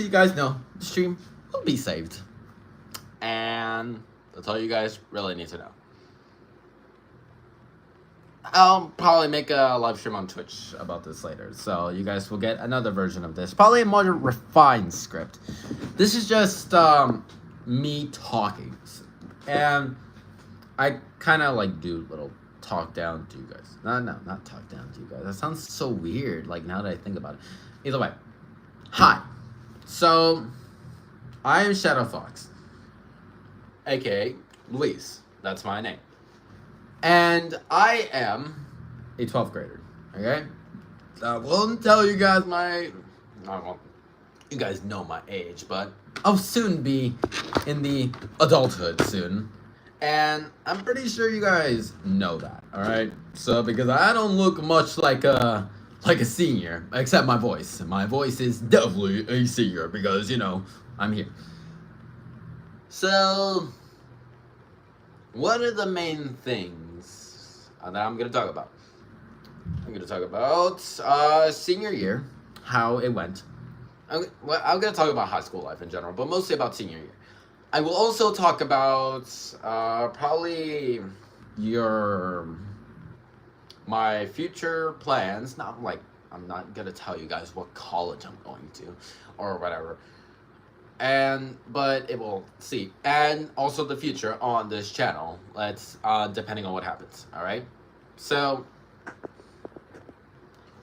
you guys know, the stream will be saved. And that's all you guys really need to know. I'll probably make a live stream on Twitch about this later, so you guys will get another version of this. Probably a more refined script. This is just me talking. And I kind of like do little talk down to you guys. No, not talk down to you guys. That sounds so weird, like now that I think about it. Either way. Hi. So, I am Shadow Fox, aka Luis. That's my name. And I am a 12th grader, okay? I won't tell you guys you guys know my age, but I'll soon be in the adulthood soon. And I'm pretty sure you guys know that, alright? So, because I don't look much like a senior, except my voice. My voice is definitely a senior because, you know, I'm here. So, what are the main things that I'm going to talk about? I'm going to talk about senior year, how it went. I'm going to talk about high school life in general, but mostly about senior year. I will also talk about probably my future plans. Not like, I'm not going to tell you guys what college I'm going to or whatever. But it will see, and also the future on this channel. Let's depending on what happens. All right. So,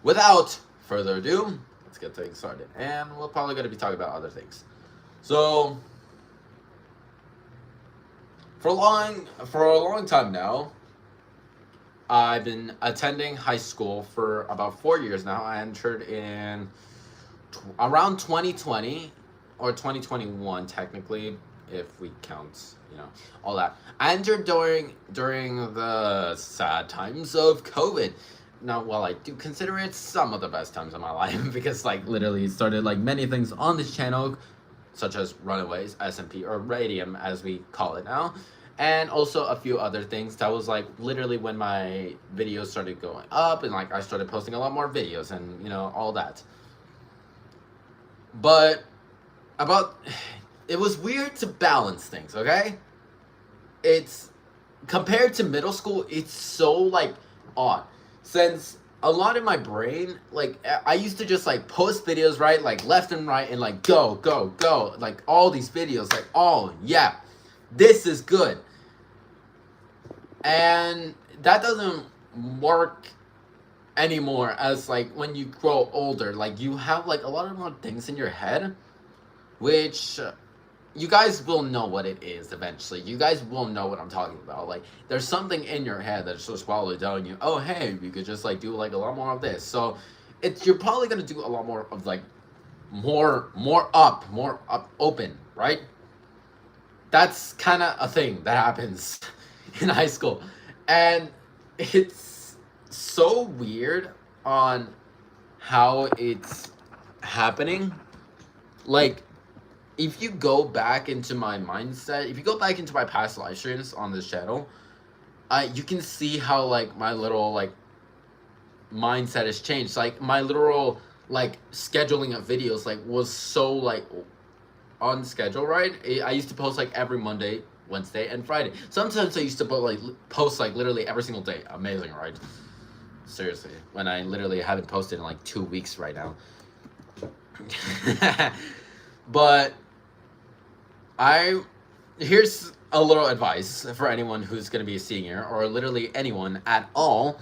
without further ado, let's get things started, and we're probably going to be talking about other things. So, for a long time now, I've been attending high school for about 4 years now. I entered in around 2020. Or 2021, technically, if we count, you know, all that. I entered during the sad times of COVID. Now, while I do consider it some of the best times of my life, because, like, literally it started, like, many things on this channel, such as Runaways, SMP, or Radium, as we call it now, and also a few other things. That was, like, literally when my videos started going up, and, like, I started posting a lot more videos, and, you know, all that. But it was weird to balance things, okay? It's, compared to middle school, it's so, like, odd. Since a lot in my brain, like, I used to just, like, post videos, right? Like, left and right, and, like, go. Like, all these videos, like, oh, yeah, this is good. And that doesn't work anymore as, like, when you grow older. Like, you have, like, a lot of more things in your head, which you guys will know what it is eventually. You guys will know what I'm talking about. Like, there's something in your head that's just probably telling you, oh, hey, you could just, like, do, like, a lot more of this. So, you're probably going to do a lot more of, like, more up, open, right? That's kind of a thing that happens in high school. And it's so weird on how it's happening. Like, if you go back into my mindset, if you go back into my past live streams on this channel, you can see how, like, my little, like, mindset has changed. Like, my literal, like, scheduling of videos, like, was so, like, on schedule, right? I used to post, like, every Monday, Wednesday, and Friday. Sometimes I used to post, like, literally every single day. Amazing, right? Seriously. When I literally haven't posted in, like, 2 weeks right now. But here's a little advice for anyone who's going to be a senior, or literally anyone at all,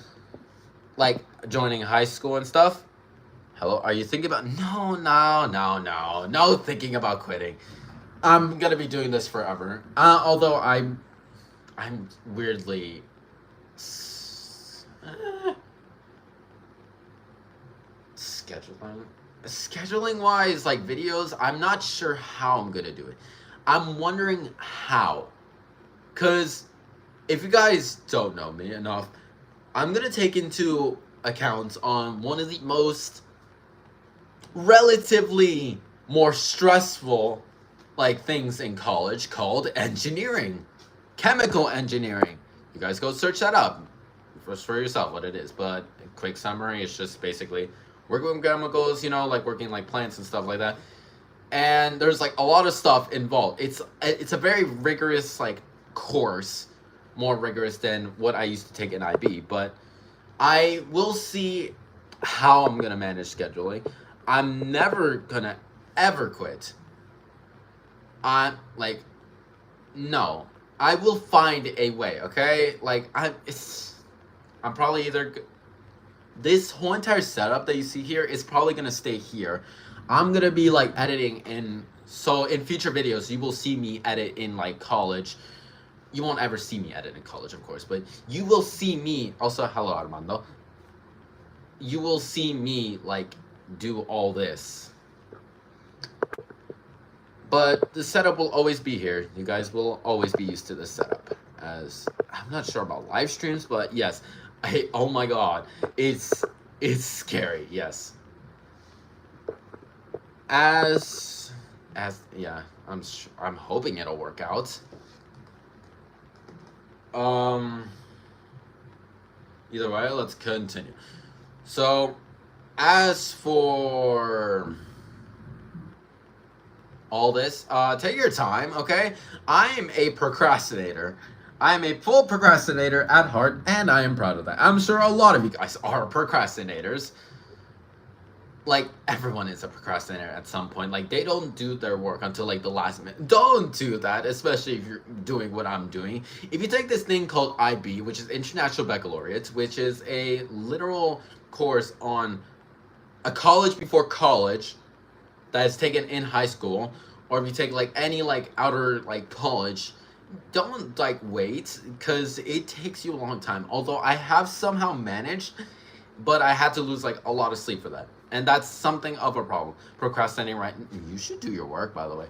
like, joining high school and stuff. Hello, are you thinking about, no thinking about quitting. I'm going to be doing this forever. Although I'm weirdly scheduling wise, like, videos, I'm not sure how I'm gonna do it. I'm wondering how, because if you guys don't know me enough, I'm gonna take into account on one of the most relatively more stressful, like, things in college called engineering, chemical engineering. You guys go search that up for yourself what it is, but a quick summary, it's just basically working with chemicals, you know, like working like plants and stuff like that. and there's like a lot of stuff involved. It's a very rigorous like course, more rigorous than what I used to take in IB. But I will see how I'm gonna manage scheduling. I'm never gonna ever quit. I'm like, no, I will find a way. Okay, like I'm probably either this whole entire setup that you see here is probably gonna stay here. I'm gonna be like editing in, so in future videos you will see me edit in like college. You won't ever see me edit in college, of course, but you will see me also. Hello, Armando. You will see me like do all this, but the setup will always be here. You guys will always be used to this setup. As I'm not sure about live streams, but yes, oh my god, it's scary. Yes, as yeah, I'm hoping it'll work out. Um, Either way, let's continue. So, as for all this, take your time, okay? I am a procrastinator. I am a full procrastinator at heart, and I am proud of that. I'm sure a lot of you guys are procrastinators. Like, everyone is a procrastinator at some point. Like, they don't do their work until, like, the last minute. Don't do that, especially if you're doing what I'm doing. If you take this thing called IB, which is International Baccalaureate, which is a literal course on a college before college that is taken in high school, or if you take, like, any, like, outer, like, college, don't, like, wait, because it takes you a long time. Although I have somehow managed, but I had to lose, like, a lot of sleep for that. And that's something of a problem. Procrastinating, right? You should do your work, by the way.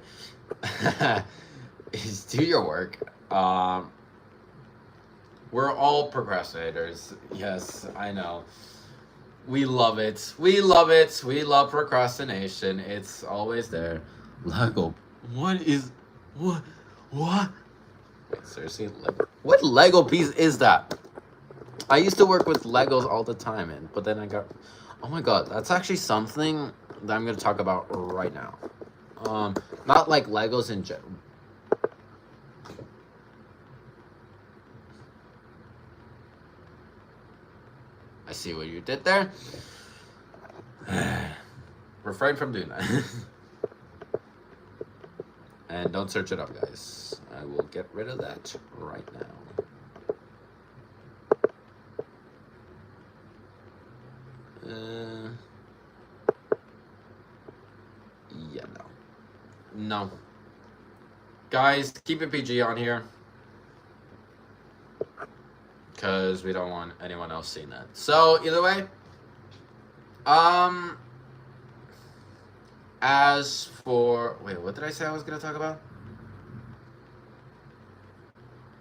Do your work. We're all procrastinators. Yes, I know. We love it. We love it. We love procrastination. It's always there. Lego. What is... What? What? Wait, seriously? What Lego piece is that? I used to work with Legos all the time, but then I got... Oh my god, that's actually something that I'm going to talk about right now. Not like Legos in general. I see what you did there. Refrain from doing that. And don't search it up, guys. I will get rid of that right now. Yeah, no. Guys, keep it PG on here. Because we don't want anyone else seeing that. So, either way. As for... Wait, what did I say I was going to talk about?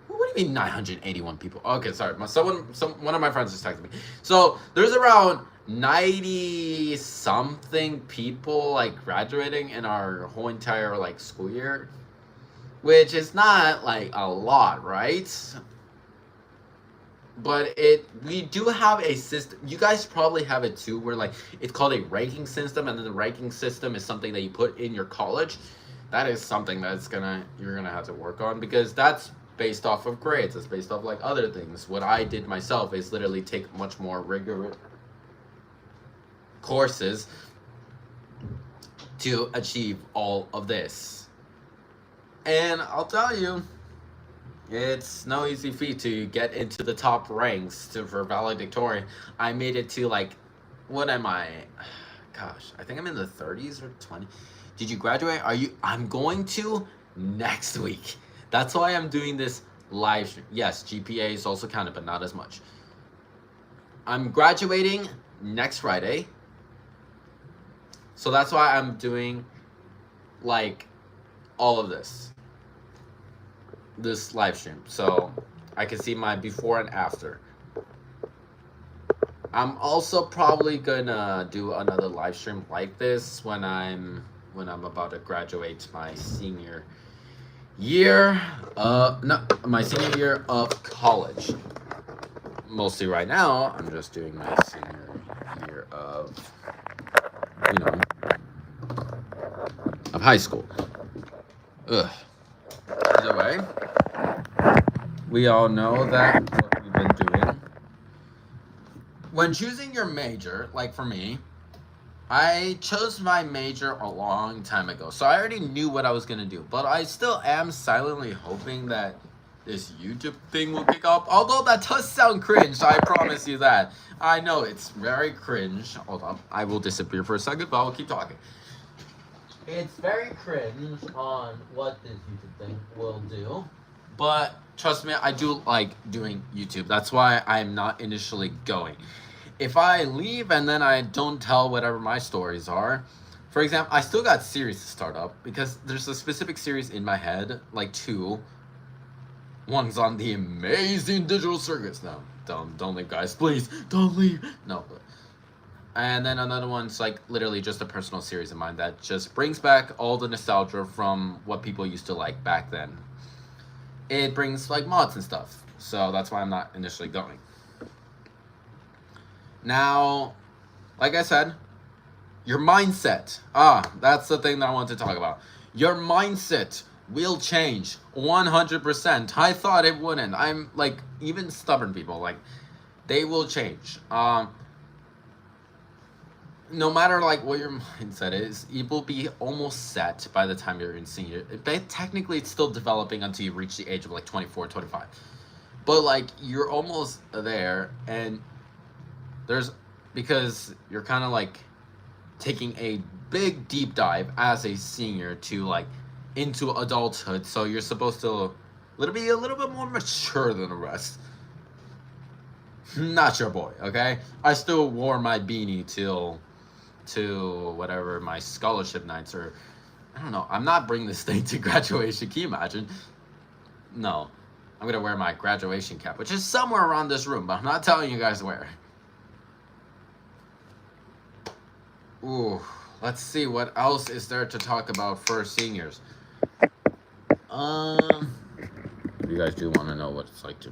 What do you mean 981 people? Okay, sorry. One of my friends just texted me. So, there's around 90 something people like graduating in our whole entire like school year, which is not like a lot, right? But we do have a system. You guys probably have it too, where like it's called a ranking system, and then the ranking system is something that you put in your college. That is something that's you're gonna have to work on, because that's based off of grades. It's based off like other things. What I did myself is literally take much more rigorous courses to achieve all of this. And I'll tell you, it's no easy feat to get into the top ranks for valedictorian. I made it to like, what am I? Gosh, I think I'm in the 30s or 20. Did you graduate? I'm going to next week. That's why I'm doing this live stream. Yes, GPA is also counted, but not as much. I'm graduating next Friday. So that's why I'm doing like all of this live stream, so I can see my before and after. I'm also probably gonna do another live stream like this when I'm about to graduate my senior year. My senior year of college. Mostly right now, I'm just doing my senior year of high school. Ugh. Either way, we all know that what we've been doing. When choosing your major, like for me, I chose my major a long time ago, so I already knew what I was gonna do. But I still am silently hoping that this YouTube thing will kick off. Although that does sound cringe, I promise you that. I know it's very cringe. Hold on, I will disappear for a second, but I will keep talking. It's very cringe on what this YouTube thing will do, but trust me, I do like doing YouTube. That's why I'm not initially going. If I leave and then I don't tell whatever my stories are, for example, I still got series to start up because there's a specific series in my head, like two. One's on the amazing digital circuits. No, don't leave, guys, please, don't leave. No, and then another one's like literally just a personal series of mine that just brings back all the nostalgia from what people used to like back then. It brings like mods and stuff, so that's why I'm not initially going. Now, like I said, your mindset. That's the thing that I want to talk about. Your mindset will change 100%. I thought it wouldn't. I'm like, even stubborn people, like, they will change. No matter like what your mindset is, it will be almost set by the time you're in senior. But technically, it's still developing until you reach the age of like 24, 25. But like, you're almost there, and because you're kind of like taking a big deep dive as a senior to like into adulthood, so you're supposed to be a little bit more mature than the rest. Not your boy, okay? I still wore my beanie to whatever my scholarship nights, or I don't know. I'm not bringing this thing to graduation. Can you imagine? No, I'm gonna wear my graduation cap, which is somewhere around this room, but I'm not telling you guys where. Ooh, let's see what else is there to talk about for seniors. You guys do want to know what it's like to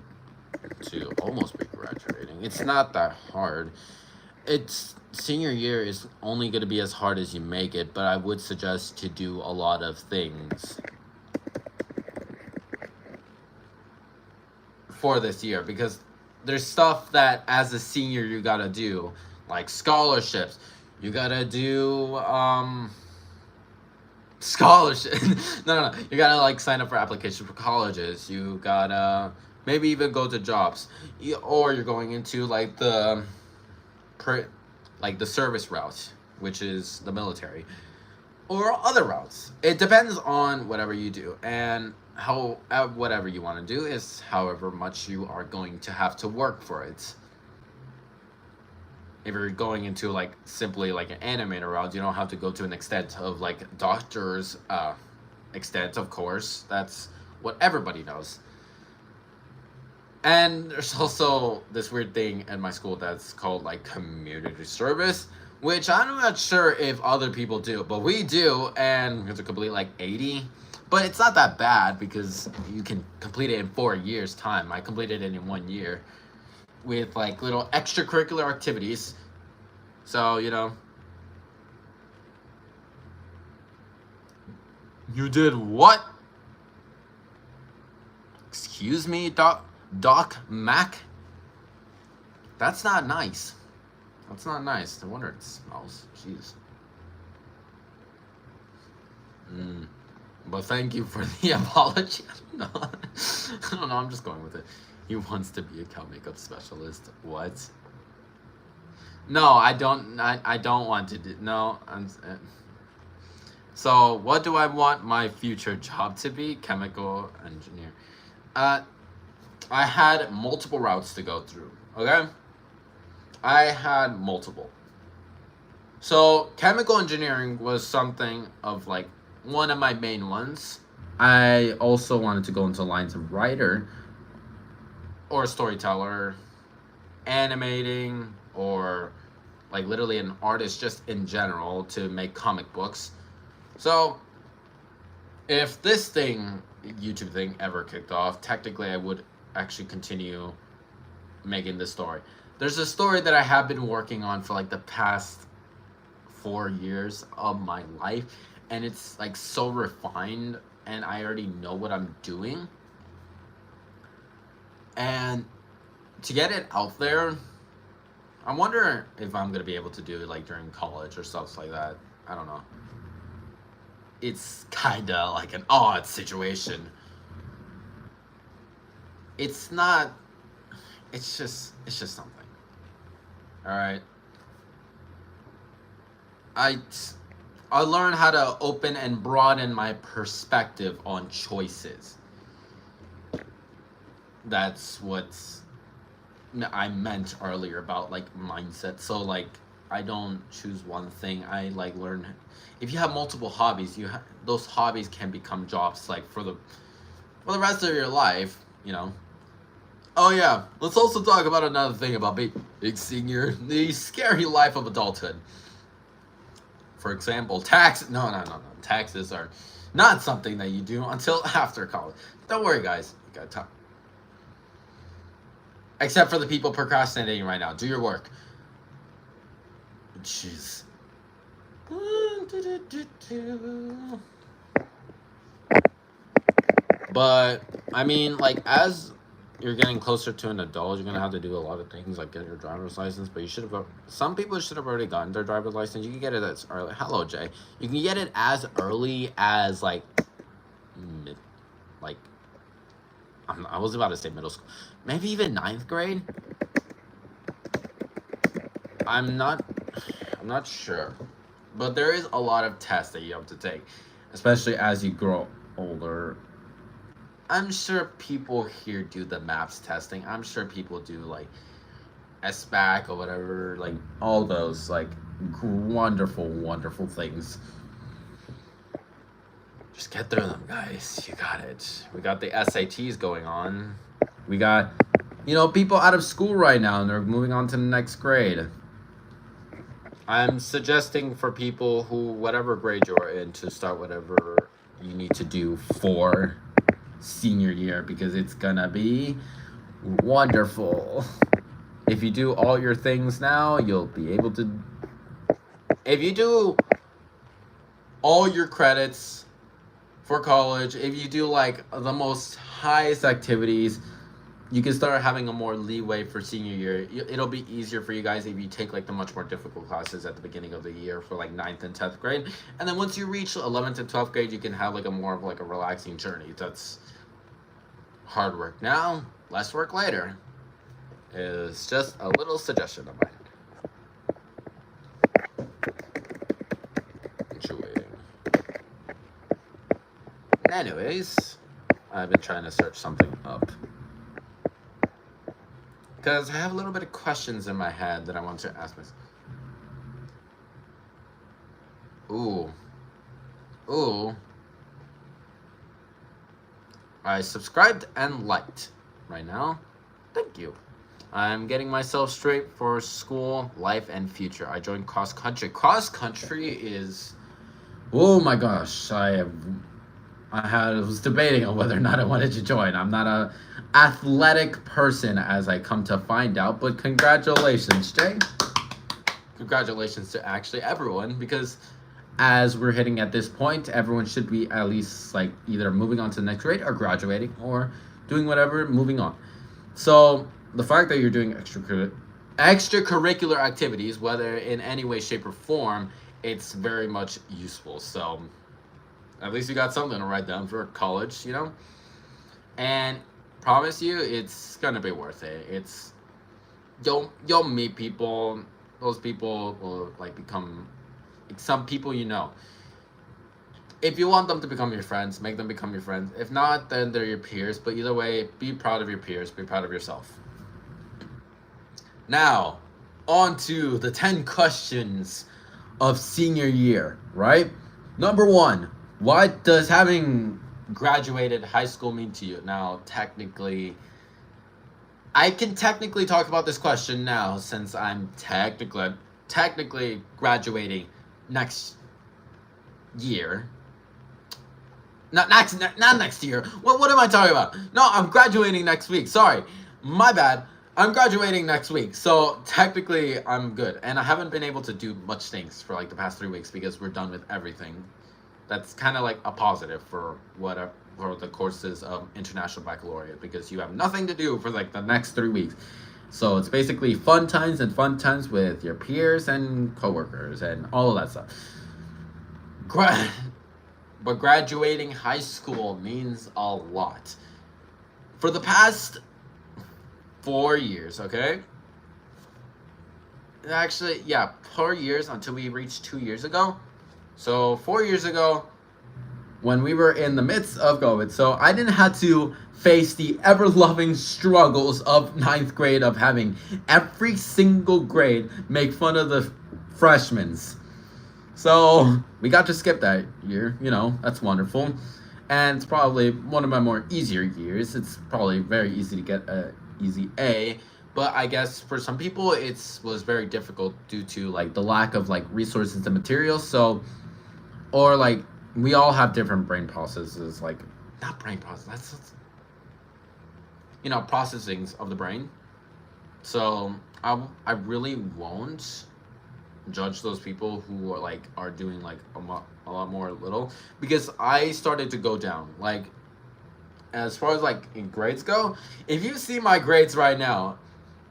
almost be graduating. It's not that hard. It's senior year is only going to be as hard as you make it, but I would suggest to do a lot of things for this year, because there's stuff that as a senior you gotta do, like scholarships. You gotta do scholarship. no. You gotta like sign up for application for colleges. You gotta maybe even go to jobs, or you're going into like the service route, which is the military, or other routes. It depends on whatever you do, and whatever you want to do is however much you are going to have to work for it. If you're going into like simply like an animator route, you don't have to go to an extent of like doctor's extent, of course. That's what everybody knows. And there's also this weird thing at my school that's called like community service, which I'm not sure if other people do, but we do, and it's a complete like 80. But it's not that bad because you can complete it in 4 years' time. I completed it in 1 year with like little extracurricular activities. So, you know. You did what? Excuse me, Doc Mac? That's not nice. That's not nice. No wonder it smells. Jeez. But thank you for the apology. No, I don't know. I'm just going with it. He wants to be a cow makeup specialist. What? No, I don't. I don't want to do. No, so what do I want my future job to be? Chemical engineer. I had multiple routes to go through. Okay. I had multiple. So chemical engineering was something of like one of my main ones. I also wanted to go into lines of writer or storyteller, animating, or like literally an artist just in general to make comic books. So if this YouTube thing ever kicked off, technically I would actually continue making this story. There's a story that I have been working on for like the past 4 years of my life, and it's like so refined, and I already know what I'm doing. And to get it out there, I wonder if I'm gonna be able to do it like during college or stuff like that. I don't know. It's kinda like an odd situation. It's not. It's just something. All right. I I learned how to open and broaden my perspective on choices. That's what I meant earlier about like mindset. So like I don't choose one thing. I like learn. If you have multiple hobbies, those hobbies can become jobs like for the rest of your life. You know. Oh yeah. Let's also talk about another thing about being senior, the scary life of adulthood. For example, no. Taxes are not something that you do until after college. Don't worry, guys. You got time. Except for the people procrastinating right now. Do your work. Jeez. But, I mean, like, as you're getting closer to an adult, you're going to have to do a lot of things, like get your driver's license. But you should have, some people should have already gotten their driver's license. You can get it as early. Hello, Jay. You can get it as early as, like, like, I was about to say middle school. Maybe even 9th grade? I'm not sure. But there is a lot of tests that you have to take, especially as you grow older. I'm sure people here do the MAPS testing. I'm sure people do like SBAC or whatever, like all those like wonderful, wonderful things. Just get through them, guys. You got it. We got the SATs going on. We got, people out of school right now and they're moving on to the next grade. I'm suggesting for people who, whatever grade you're in, to start whatever you need to do for senior year, because it's gonna be wonderful. If you do all your things now, you'll be able to. If you do all your credits for college, if you do like the most highest activities, you can start having a more leeway for senior year. It'll be easier for you guys if you take like the much more difficult classes at the beginning of the year for like 9th and 10th grade. And then once you reach 11th and 12th grade, you can have like a more of like a relaxing journey. That's hard work now, less work later. Is just a little suggestion of mine. Enjoying. Anyways, I've been trying to search something up, because I have a little bit of questions in my head that I want to ask myself. Ooh. I subscribed and liked right now. Thank you. I'm getting myself straight for school, life, and future. I joined cross country. Cross country is, oh my gosh, I was debating on whether or not I wanted to join. I'm not a athletic person, as I come to find out, but congratulations, Jay. Congratulations to actually everyone, because as we're hitting at this point, everyone should be at least like either moving on to the next grade or graduating or doing whatever, moving on. So the fact that you're doing extracurricular activities, whether in any way, shape, or form, it's very much useful. So at least you got something to write down for college, And promise you, it's gonna be worth it. It's you'll meet people. Those people will like become some people If you want them to become your friends, make them become your friends. If not, then they're your peers. But either way, be proud of your peers. Be proud of yourself. Now, on to the 10 questions of senior year, right? Number 1, what does having graduated high school mean to you? Now, I can technically talk about this question now, since I'm technically graduating next year. Not next year. What am I talking about? No, I'm graduating next week. Sorry. My bad. I'm graduating next week. So technically I'm good. And I haven't been able to do much things for like the past 3 weeks because we're done with everything that's kind of like a positive for whatever for the courses of International Baccalaureate, because you have nothing to do for like the next 3 weeks. So it's basically fun times and fun times with your peers and coworkers and all of that stuff. But graduating high school means a lot. For the past 4 years, okay? Actually, yeah, 4 years until we reached 2 years ago. So 4 years ago, when we were in the midst of COVID, so I didn't have to face the ever-loving struggles of ninth grade of having every single grade make fun of the freshmen. So we got to skip that year, that's wonderful. And it's probably one of my more easier years. It's probably very easy to get a easy A, but I guess for some people it was very difficult due to like the lack of like resources and materials. So, or like we all have different brain processes, like not brain process, that's processings of the brain. So I really won't judge those people who are doing like a lot more little, because I started to go down, like as far as like in grades go. If you see my grades right now,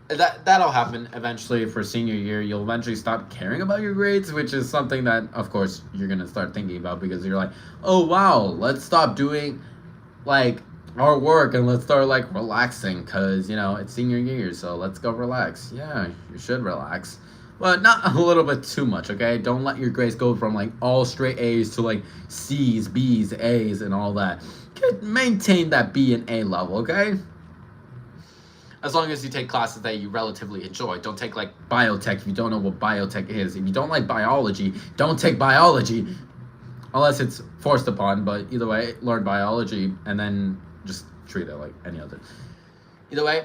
that'll happen eventually. For senior year, you'll eventually stop caring about your grades, which is something that of course you're gonna start thinking about, because you're like, oh wow, let's stop doing like our work and let's start like relaxing, because it's senior year, so let's go relax. Yeah, you should relax, but not a little bit too much, okay? Don't let your grades go from like all straight A's to like C's, B's, A's and all that. Maintain that B and A level, okay? As long as you take classes that you relatively enjoy. Don't take like biotech if you don't know what biotech is. If you don't like biology, don't take biology unless it's forced upon. But either way, learn biology and then just treat it like any other. Either way,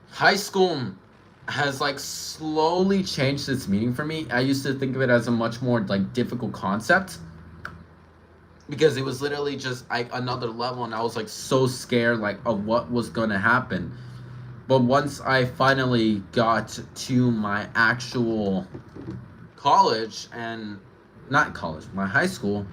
high school has like slowly changed its meaning for me. I used to think of it as a much more like difficult concept, because it was literally just like another level, and I was like so scared like of what was gonna happen. But once I finally got to my actual college, and not college, my high school,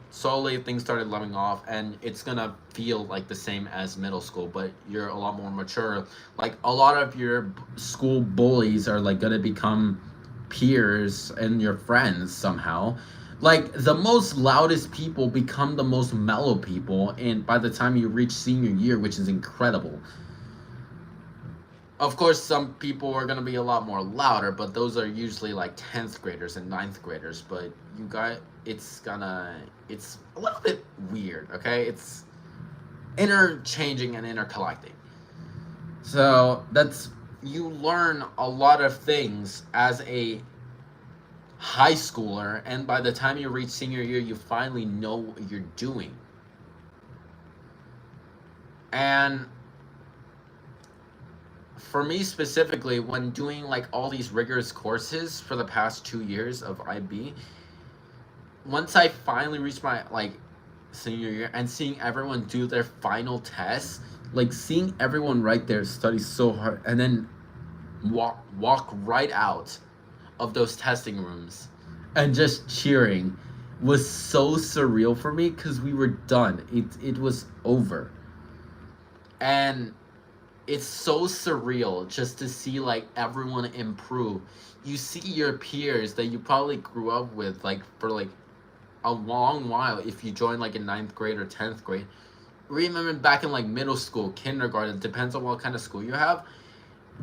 slowly things started leveling off, and it's gonna feel like the same as middle school, but you're a lot more mature. Like a lot of your school bullies are like gonna become peers and your friends somehow. Like the most loudest people become the most mellow people, and by the time you reach senior year, which is incredible. Of course, some people are going to be a lot more louder, but those are usually like 10th graders and 9th graders. But you guys, it's a little bit weird, okay? It's interchanging and intercollecting. So you learn a lot of things as a high schooler, and by the time you reach senior year, you finally know what you're doing. And for me specifically, when doing like all these rigorous courses for the past 2 years of IB, once I finally reached my like senior year and seeing everyone do their final tests, like seeing everyone right there study so hard and then walk right out of those testing rooms and just cheering was so surreal for me, because we were done. It was over. And it's so surreal just to see like everyone improve. You see your peers that you probably grew up with like for like a long while, if you join like in 9th grade or 10th grade, or even back in like middle school, kindergarten, depends on what kind of school you have.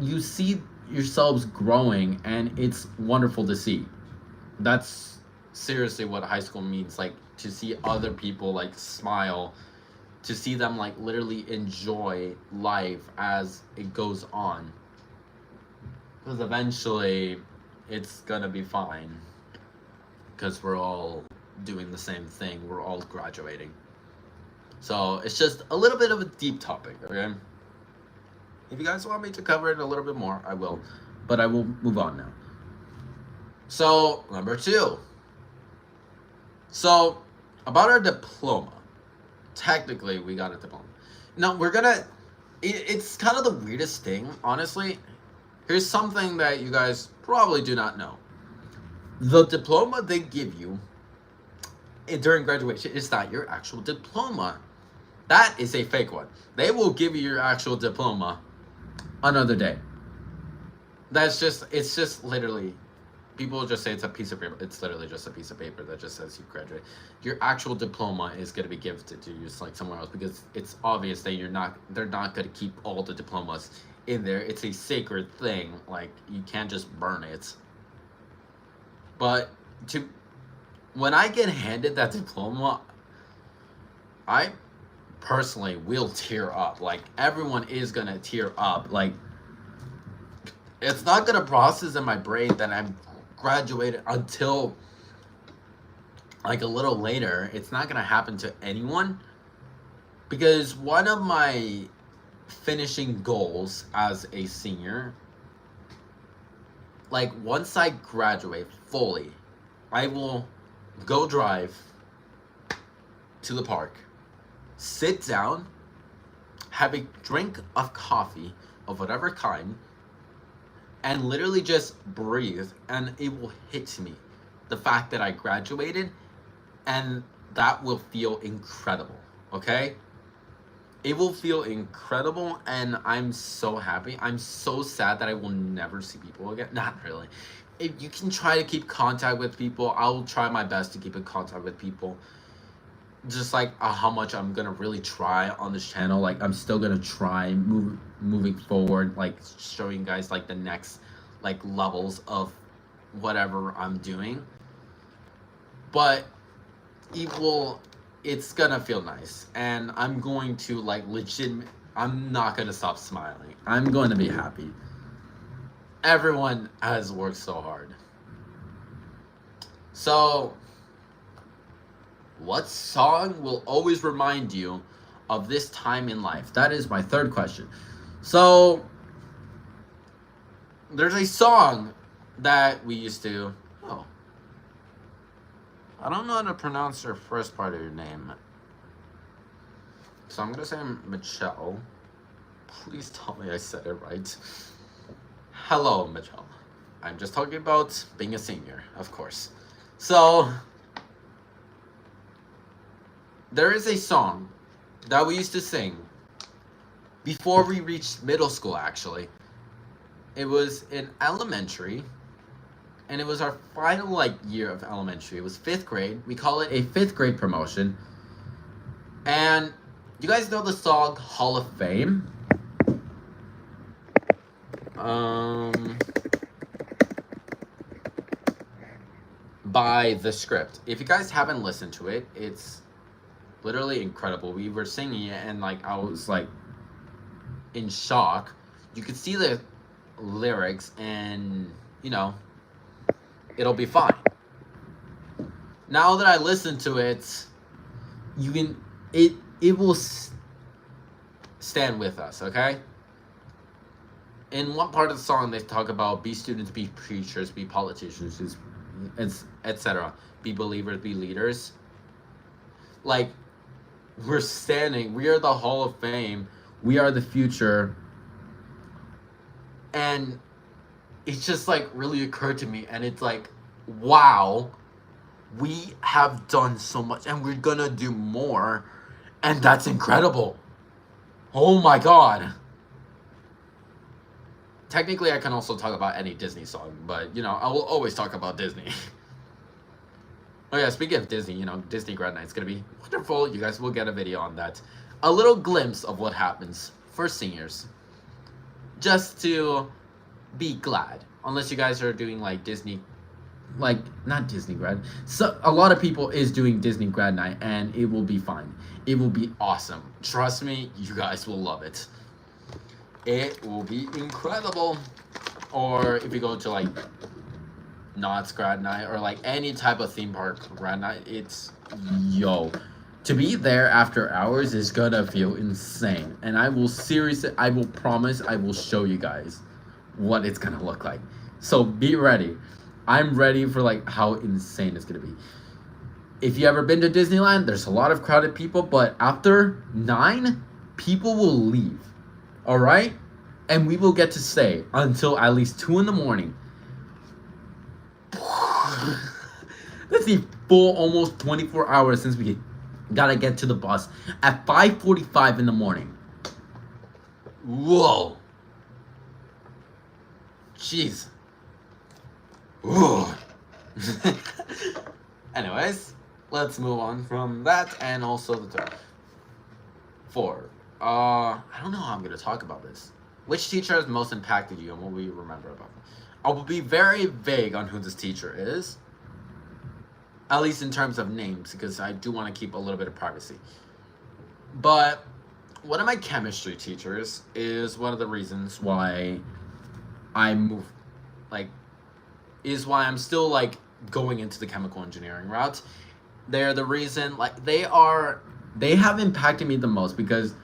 You see yourselves growing, and it's wonderful to see. That's seriously what high school means, like to see other people like smile, to see them like literally enjoy life as it goes on, because eventually it's gonna be fine, because we're all doing the same thing, we're all graduating. So it's just a little bit of a deep topic, okay? If you guys want me to cover it a little bit more, I will, but I will move on now. So number 2, so about our diploma. Technically, we got a diploma. Now, it's kind of the weirdest thing, honestly. Here's something that you guys probably do not know. The diploma they give you during graduation is not your actual diploma. That is a fake one. They will give you your actual diploma another day. It's just literally, people just say it's a piece of paper. It's literally just a piece of paper that just says you graduate. Your actual diploma is going to be gifted to you like somewhere else, because it's obvious that they're not going to keep all the diplomas in there. It's a sacred thing. Like, you can't just burn it. But when I get handed that diploma, I personally will tear up. Like, everyone is going to tear up. Like, it's not going to process in my brain that I'm graduated until like a little later. It's not going to happen to anyone, because one of my finishing goals as a senior, like, once I graduate fully, I will go drive to the park, sit down, have a drink of coffee of whatever kind, and literally just breathe, and it will hit me, the fact that I graduated, and that will feel incredible, okay? It will feel incredible, and I'm so happy. I'm so sad that I will never see people again. Not really. If you can try to keep contact with people, I will try my best to keep in contact with people. Just like how much I'm gonna really try on this channel. Like, I'm still gonna try moving forward, like showing you guys like the next like levels of whatever I'm doing. But it's gonna feel nice, and I'm going to like I'm not gonna stop smiling. I'm going to be happy. Everyone has worked so hard. So, what song will always remind you of this time in life? That is my third question. So, there's a song that we used to... Oh. I don't know how to pronounce your first part of your name. So I'm going to say Michelle. Please tell me I said it right. Hello, Michelle. I'm just talking about being a senior, of course. So... there is a song that we used to sing before we reached middle school, actually. It was in elementary, and it was our final like year of elementary. It was 5th grade. We call it a 5th grade promotion. And you guys know the song Hall of Fame? By The Script. If you guys haven't listened to it, it's literally incredible. We were singing it, and like I was like in shock. You could see the lyrics, and you know, it'll be fine. Now that I listen to it, it will stand with us, okay? In one part of the song, they talk about be students, be preachers, be politicians, etc. Be believers, be leaders. Like, we are the Hall of Fame, we are the future. And it just like really occurred to me, and it's like, wow, we have done so much, and we're gonna do more, and that's incredible. Oh my god. Technically, I can also talk about any Disney song, but you know, I will always talk about Disney. Oh yeah, speaking of Disney, you know, Disney Grad Night's gonna be wonderful. You guys will get a video on that. A little glimpse of what happens for seniors. Just to be glad. Unless you guys are doing like Disney, like, not Disney Grad. So, a lot of people is doing Disney Grad Night, and it will be fine. It will be awesome. Trust me, you guys will love it. It will be incredible. Or if you go to like Knott's Grad Night, or like any type of theme park Grad Night, it's to be there after hours is gonna feel insane. And I will promise I will show you guys what it's gonna look like. So be ready. I'm ready for like how insane it's gonna be. If you ever been to Disneyland, there's a lot of crowded people, but after 9, people will leave. Alright? And we will get to stay until at least 2 in the morning. That's the full almost 24 hours since we gotta get to the bus at 5:45 in the morning. Whoa. Jeez. Whoa. Anyways, let's move on from that and also the third. 4. I don't know how I'm gonna talk about this. Which teacher has most impacted you and what will you remember about them? I will be very vague on who this teacher is. At least in terms of names, because I do want to keep a little bit of privacy. But one of my chemistry teachers is one of the reasons why I moved, like, is why I'm still, like, going into the chemical engineering route. They're the reason, like, they have impacted me the most because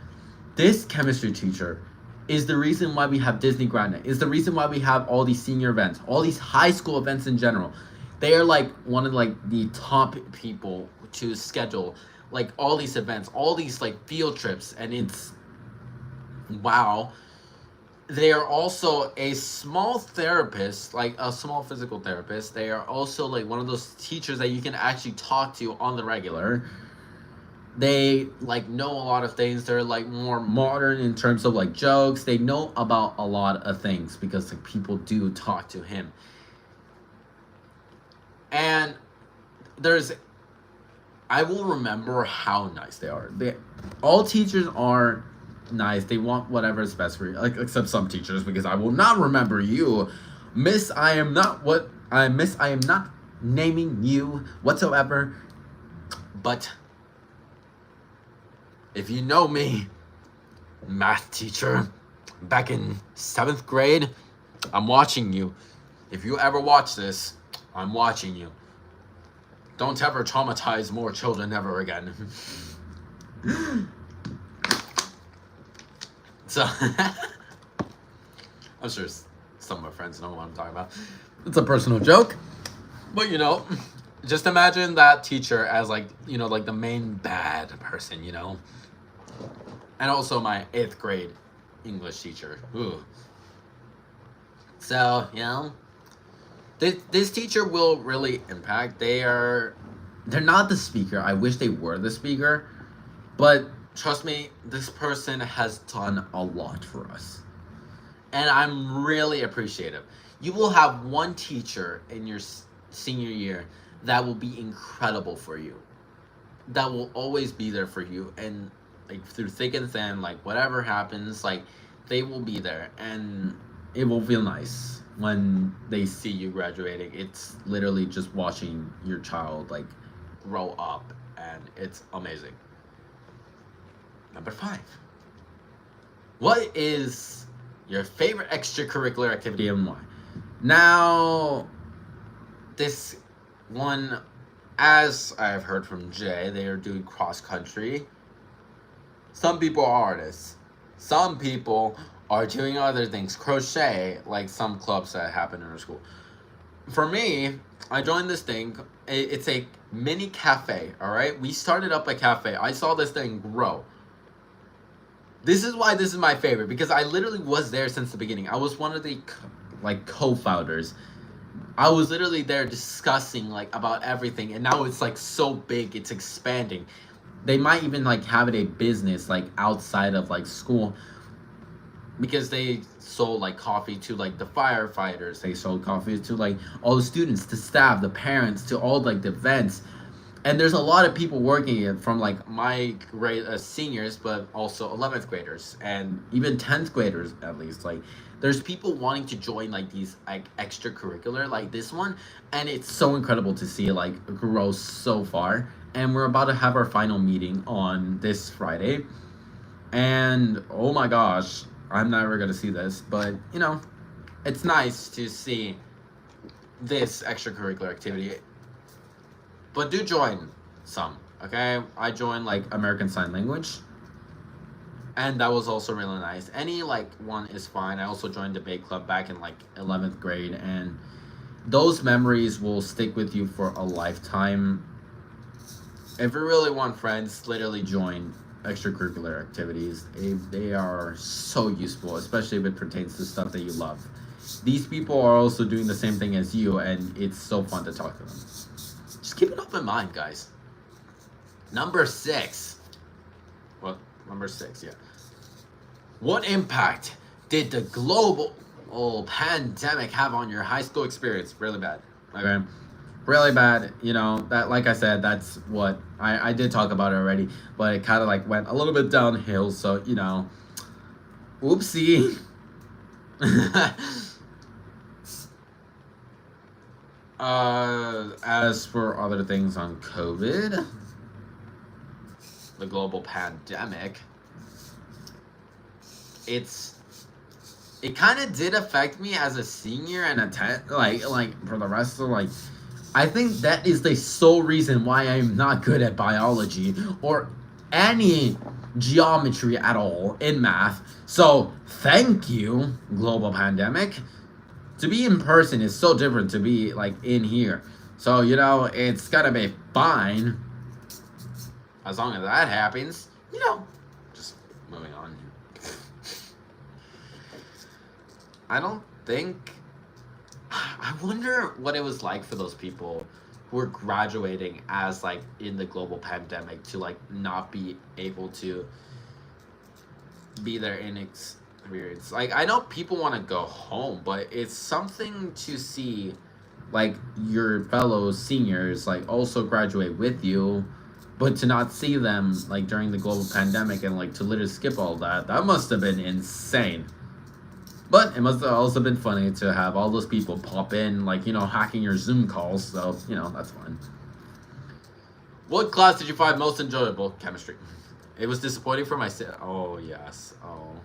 this chemistry teacher is the reason why we have Disney Grad Night, is the reason why we have all these senior events, all these high school events in general. They are like one of like the top people to schedule like all these events, all these like field trips, and it's wow. They are also a small therapist, like a small physical therapist. They are also like one of those teachers that you can actually talk to on the regular. They like know a lot of things. They're like more modern in terms of like jokes. They know about a lot of things because like people do talk to him. And I will remember how nice they are. All teachers are nice. They want whatever's best for you, like except some teachers, because I will not remember you, Miss. I am not naming you whatsoever. But if you know me, math teacher, back in 7th grade, I'm watching you. If you ever watch this, I'm watching you. Don't ever traumatize more children ever again. So, I'm sure some of my friends know what I'm talking about. It's a personal joke. But, you know, just imagine that teacher as, like, you know, like the main bad person, you know? And also my 8th grade English teacher. Ooh. So, you know, this teacher will really impact. They're not the speaker. I wish they were the speaker. But trust me, this person has done a lot for us. And I'm really appreciative. You will have one teacher in your senior year that will be incredible for you. That will always be there for you. And like through thick and thin, like whatever happens, like they will be there. And it will feel nice when they see you graduating. It's literally just watching your child like grow up, and it's amazing. Number 5. What is your favorite extracurricular activity and why? Now, this one, as I've heard from Jay, they are doing cross country. Some people are artists. Some people are doing other things, crochet, like some clubs that happen in our school. For me, I joined this thing. It's a mini cafe, all right? We started up a cafe. I saw this thing grow. This is why this is my favorite, because I literally was there since the beginning. I was one of the co-founders. I was literally there discussing like about everything, and now it's like so big, it's expanding. They might even like have it a business like outside of like school, because they sold like coffee to like the firefighters, they sold coffee to like all the students, the staff, the parents, to all like the events. And there's a lot of people working it from like my grade seniors, but also 11th graders and even 10th graders at least. Like there's people wanting to join like these like extracurricular like this one, and it's so incredible to see it like grow so far. And we're about to have our final meeting on this Friday, and oh my gosh, I'm never gonna see this, but you know, it's nice to see this extracurricular activity. But do join some, okay? I joined like American Sign Language, and that was also really nice. Any like one is fine. I also joined debate club back in like 11th grade, and those memories will stick with you for a lifetime. If you really want friends, literally join extracurricular activities. They are so useful, especially if it pertains to stuff that you love. These people are also doing the same thing as you, and it's so fun to talk to them. just keep it up in mind, guys. Number 6. Well, number 6, yeah. What impact did the global pandemic have on your high school experience? Really bad. Okay. Really bad. You know, that, like I said, that's what I did talk about it already, but it kind of like went a little bit downhill. So, you know, oopsie. As for other things on COVID, the global pandemic, it kind of did affect me as a senior and like for the rest of like, I think that is the sole reason why I'm not good at biology or any geometry at all in math. So thank you, global pandemic. To be in person is so different to be like in here. So, you know, it's gotta be fine. As long as that happens, you know, just moving on. I don't think, I wonder what it was like for those people who were graduating as like in the global pandemic to like not be able to be there in experience. Like, I know people want to go home, but it's something to see like your fellow seniors like also graduate with you, but to not see them like during the global pandemic and like to literally skip all that must have been insane. But it must have also been funny to have all those people pop in, like, you know, hacking your Zoom calls. So, you know, that's fun. What class did you find most enjoyable? Chemistry. It was disappointing for my oh yes. Oh,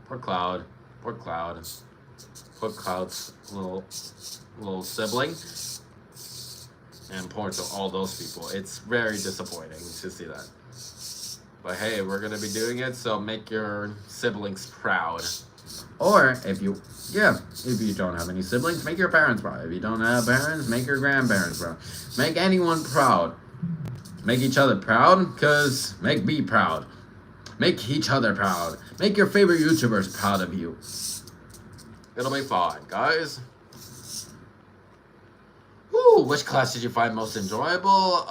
poor Cloud. Poor Cloud. Poor Cloud's little sibling. And poor to all those people. It's very disappointing to see that. But hey, we're gonna be doing it, so make your siblings proud. Or if you don't have any siblings, make your parents proud. If you don't have parents, make your grandparents proud. Make anyone proud. Make each other proud, cause make me proud. Make each other proud. Make your favorite YouTubers proud of you. It'll be fun, guys. Woo, which class did you find most enjoyable?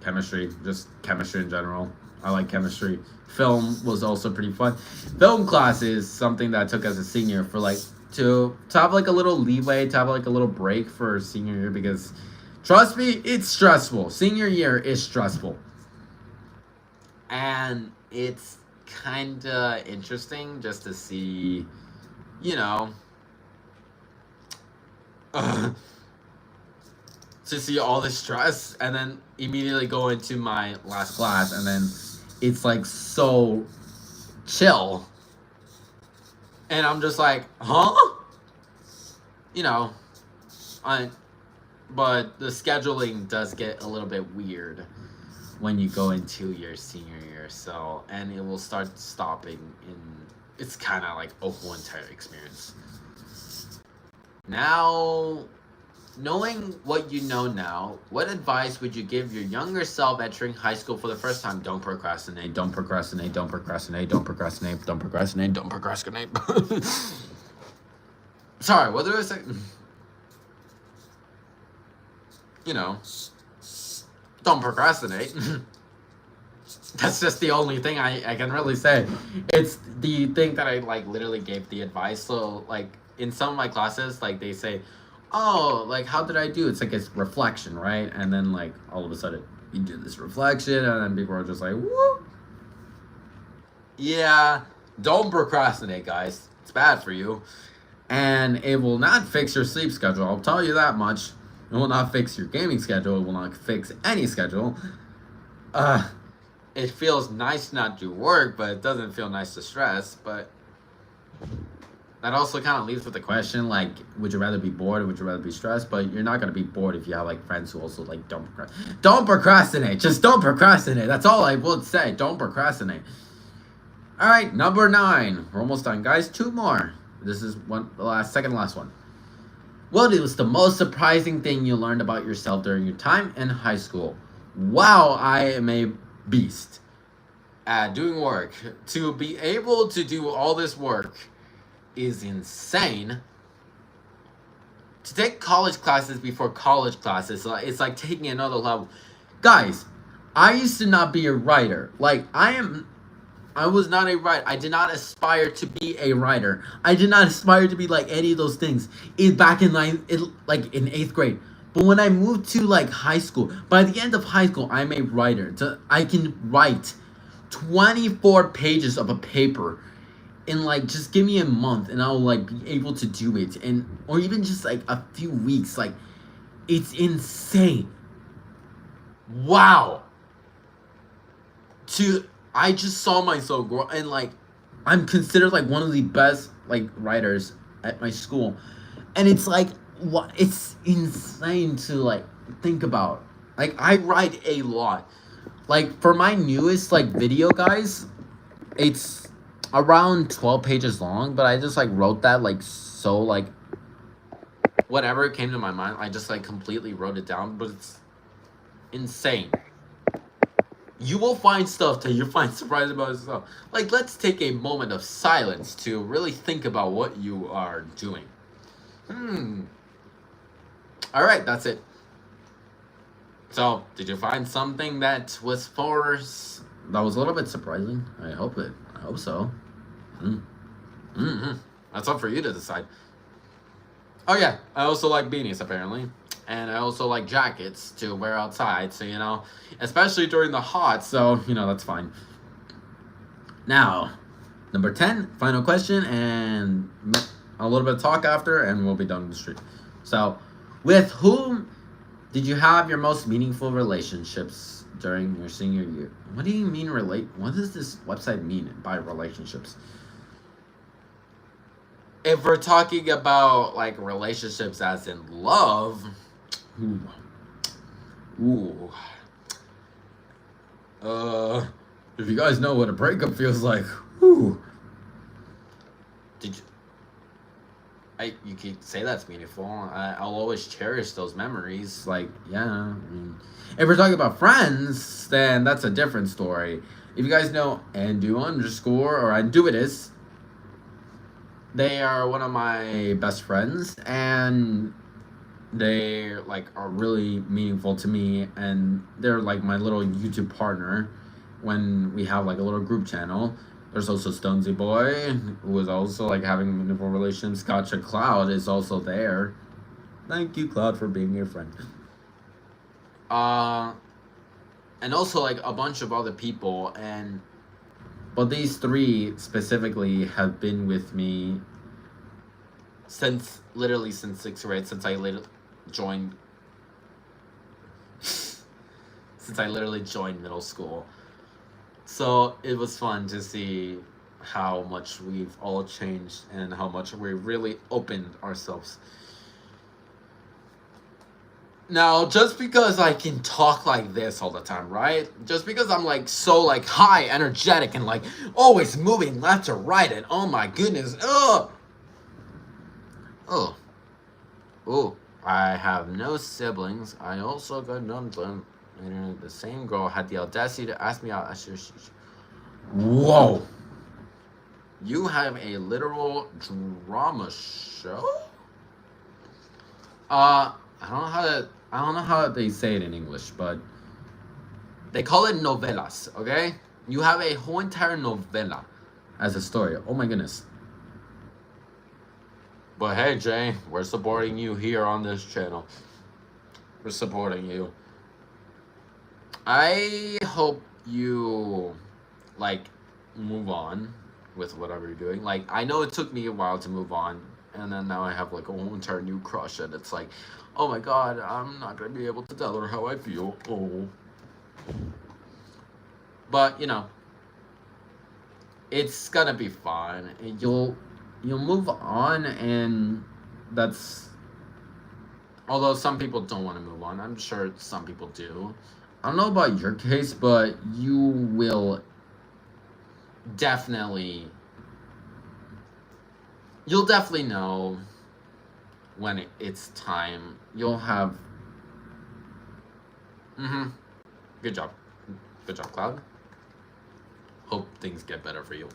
Chemistry. Just chemistry in general. I like chemistry. Film was also pretty fun. Film class is something that I took as a senior for like to have like a little leeway, to have like a little break for senior year, because trust me, it's stressful. Senior year is stressful. And it's kind of interesting just to see, you know, to see all the stress and then immediately go into my last class and then it's like so chill. And I'm just like, huh? You know, but the scheduling does get a little bit weird when you go into your senior year. So, and it will start stopping it's kind of like a whole entire experience. Now, knowing what you know now, what advice would you give your younger self entering high school for the first time? Don't procrastinate, don't procrastinate, don't procrastinate, don't procrastinate, don't procrastinate, don't procrastinate. Sorry, what did I say? You know, don't procrastinate. That's just the only thing I can really say. It's the thing that I like literally gave the advice. So like in some of my classes, like they say, oh, like, how did I do? It's like, it's reflection, right? And then, like, all of a sudden, you do this reflection, and then people are just like, whoop. Yeah, don't procrastinate, guys. It's bad for you. And it will not fix your sleep schedule. I'll tell you that much. It will not fix your gaming schedule. It will not fix any schedule. It feels nice to not do work, but it doesn't feel nice to stress, but that also kind of leaves with the question, like, would you rather be bored or would you rather be stressed? But you're not going to be bored if you have, like, friends who also, like, don't procrastinate. Don't procrastinate. Just don't procrastinate. That's all I would say. Don't procrastinate. All right, number 9. We're almost done, guys. 2 more. This is second to last one. What was the most surprising thing you learned about yourself during your time in high school? Wow, I am a beast at doing work. To be able to do all this work is insane. to take college classes before college classes, it's like taking another level. Guys, I used to not be a writer. Like, I was not a writer. I did not aspire to be a writer. I did not aspire to be like any of those things back in like in 8th grade. But when I moved to like high school, by the end of high school, I'm a writer. I can write 24 pages of a paper in like, just give me a month and I'll like be able to do it, and or even just like a few weeks. Like, it's insane. Wow. I just saw myself grow, and like, I'm considered like one of the best like writers at my school, and it's like, what, it's insane to like think about. Like, I write a lot. Like, for my newest like video, guys, it's around 12 pages long, but I just like wrote that like, so like, whatever came to my mind, I just like completely wrote it down. But it's insane. You will find stuff that you find surprised about yourself. Like, let's take a moment of silence to really think about what you are doing. Alright, that's it. So, did you find something that was that was a little bit surprising? I hope so. That's up for you to decide. Oh yeah, I also like beanies, apparently. And I also like jackets to wear outside, so, you know, especially during the hot, so, you know, that's fine. Now, number 10, final question, and a little bit of talk after, and we'll be done with the stream. So, with whom did you have your most meaningful relationships during your senior year? What do you mean what does this website mean by relationships? If we're talking about, like, relationships as in love... Ooh. If you guys know what a breakup feels like, Did you... you could say that's meaningful. I'll always cherish those memories. Like, yeah. I mean, if we're talking about friends, then that's a different story. If you guys know Andu_ or Anduitus, they are one of my best friends, and they like are really meaningful to me, and they're like my little YouTube partner when we have like a little group channel. There's also Stonesy Boy, who is also like having a meaningful relationship. Gotcha Cloud is also there. Thank you, Cloud, for being your friend. And also like a bunch of other people, but these three specifically have been with me since 6th grade, since I literally joined middle school. So it was fun to see how much we've all changed and how much we really opened ourselves. Now, just because I can talk like this all the time, right? Just because I'm like so like high, energetic, and like always moving left to right, and oh my goodness, I have no siblings. I also got nothing. And the same girl had the audacity to ask me out. Whoa! You have a literal drama show? I don't know how they say it in English, but they call it novelas, okay? You have a whole entire novela as a story. Oh my goodness. But hey, Jay, we're supporting you here on this channel. We're supporting you. I hope you, like, move on with whatever you're doing. Like, I know it took me a while to move on, and then now I have, like, a whole entire new crush, and it's like, oh my god, I'm not gonna be able to tell her how I feel. Oh. But, you know, it's gonna be fine. You'll move on, and that's... Although some people don't want to move on. I'm sure some people do. I don't know about your case, but you will definitely... You'll definitely know when it's time. You'll have... Good job. Good job, Cloud. Hope things get better for you.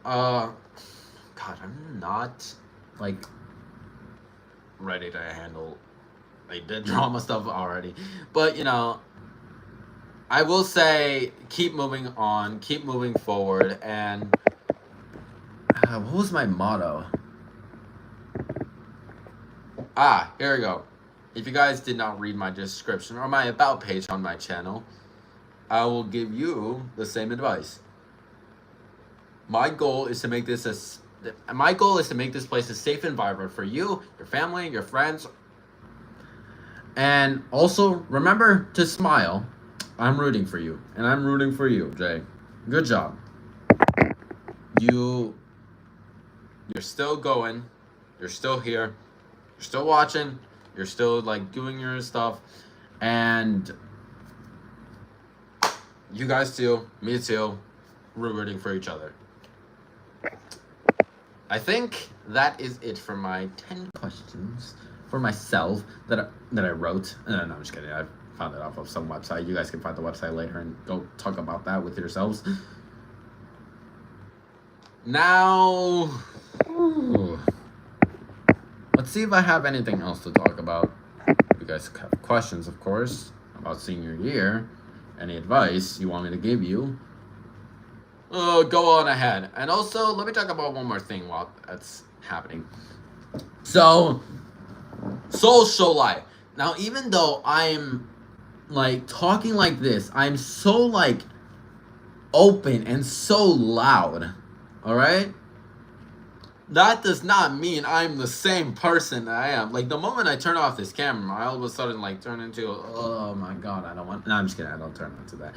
God, I'm not, like... ready to handle like the drama stuff already. But you know, I will say keep moving on, keep moving forward, and what was my motto? Here we go. If you guys did not read my description or my about page on my channel, I will give you the same advice. My goal is to make this place a safe environment for you, your family, your friends. And also remember to smile. I'm rooting for you. And I'm rooting for you, Jay. Good job. You're still going. You're still here. You're still watching. You're still like doing your stuff. And you guys too, me too. We're rooting for each other. I think that is it for my 10 questions for myself that I wrote. No, I'm just kidding. I found it off of some website. You guys can find the website later and go talk about that with yourselves. Now, let's see if I have anything else to talk about. You guys have questions, of course, about senior year. Any advice you want me to give you? Go on ahead. And also, let me talk about one more thing while that's happening. So, social life. Now, even though I'm, like, talking like this, I'm so, like, open and so loud. Alright? That does not mean I'm the same person I am. Like, the moment I turn off this camera, I all of a sudden, like, turn into, oh my god, I don't want... No, I'm just kidding. I don't turn into that.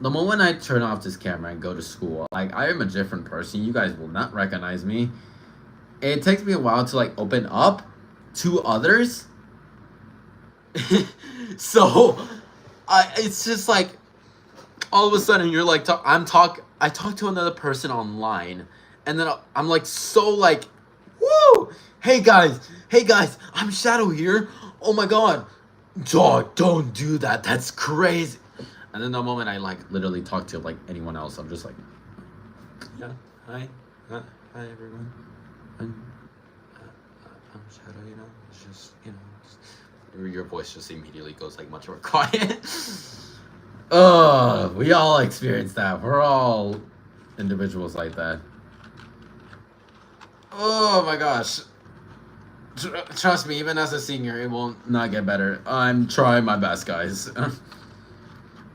The moment I turn off this camera and go to school, like, I am a different person. You guys will not recognize me. It takes me a while to, like, open up to others. So, it's just, like, all of a sudden, you're, like, I talk to another person online, and then I'm, like, so, like, woo! Hey, guys, I'm Shadow here. Oh, my God. Dog, don't do that. That's crazy. And then the moment I, like, literally talk to, like, anyone else, I'm just like, yeah, hi everyone. I'm Shadow, you know, it's just, you know, your voice just immediately goes, like, much more quiet. We all experience that. We're all individuals like that. Oh, my gosh. Trust me, even as a senior, it will not get better. I'm trying my best, guys.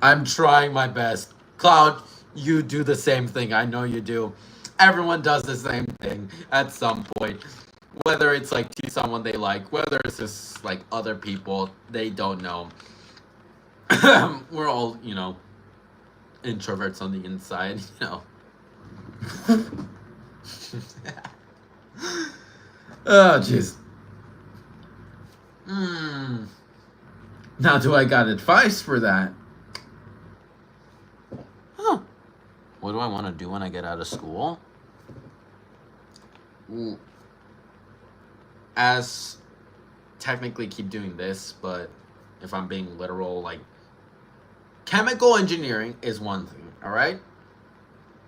I'm trying my best. Cloud, you do the same thing. I know you do. Everyone does the same thing at some point. Whether it's like to someone they like, whether it's just like other people they don't know. We're all, you know, introverts on the inside, you know. Oh, jeez. Now, do I got advice for that? What do I want to do when I get out of school? As technically keep doing this, but if I'm being literal, like, chemical engineering is one thing, all right?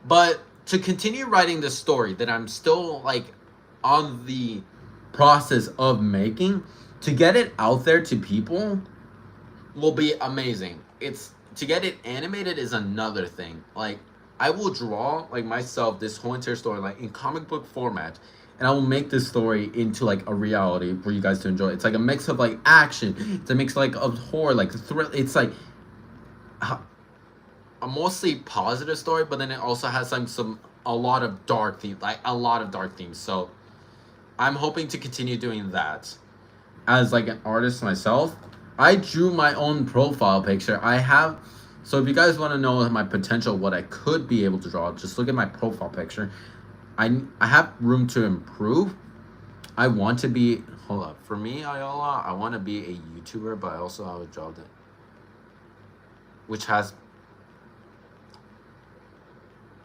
But to continue writing the story that I'm still, like, on the process of making, to get it out there to people will be amazing. To get it animated is another thing. Like, I will draw, like, myself, this whole entire story, like, in comic book format, and I will make this story into, like, a reality for you guys to enjoy. It's, like, a mix of, like, action. It's a mix, like, of horror, like, thrill. It's, like, a mostly positive story, but then it also has, like, a lot of dark themes. Like, a lot of dark themes. So, I'm hoping to continue doing that. As, like, an artist myself, I drew my own profile picture. So if you guys want to know my potential, what I could be able to draw, just look at my profile picture. I have room to improve. I want to be, hold up, for me, Ayala, I want to be a YouTuber, but I also have a job that, which has,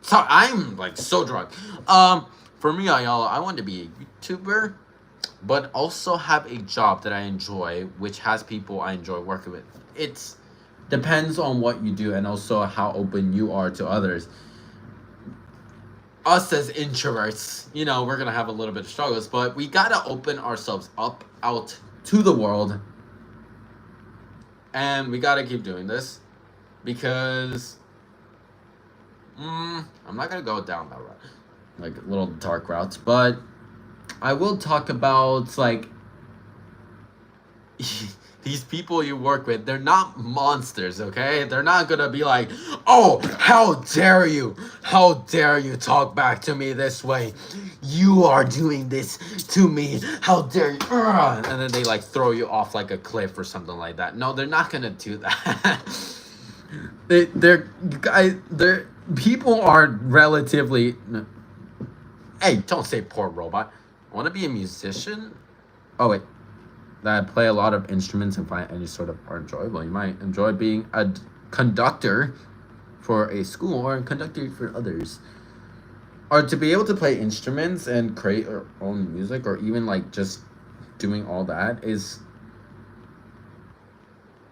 sorry, I'm like so drunk. For me, Ayala, I want to be a YouTuber, but also have a job that I enjoy, which has people I enjoy working with. It's depends on what you do and also how open you are to others. us as introverts, we're gonna have a little bit of struggles, but we gotta open ourselves up out to the world, and we gotta keep doing this because I'm not gonna go down that route, like little dark routes, but I will talk about like these people you work with. They're not monsters, okay? They're not gonna be like, oh, how dare you talk back to me this way, you are doing this to me, how dare you, and then they like throw you off like a cliff or something like that. No, they're not gonna do that. they're people are relatively, hey, don't say poor robot. I want to be a musician. Oh wait, that I play a lot of instruments and find any sort of art enjoyable. You might enjoy being a conductor for a school or a conductor for others. Or to be able to play instruments and create your own music, or even like just doing all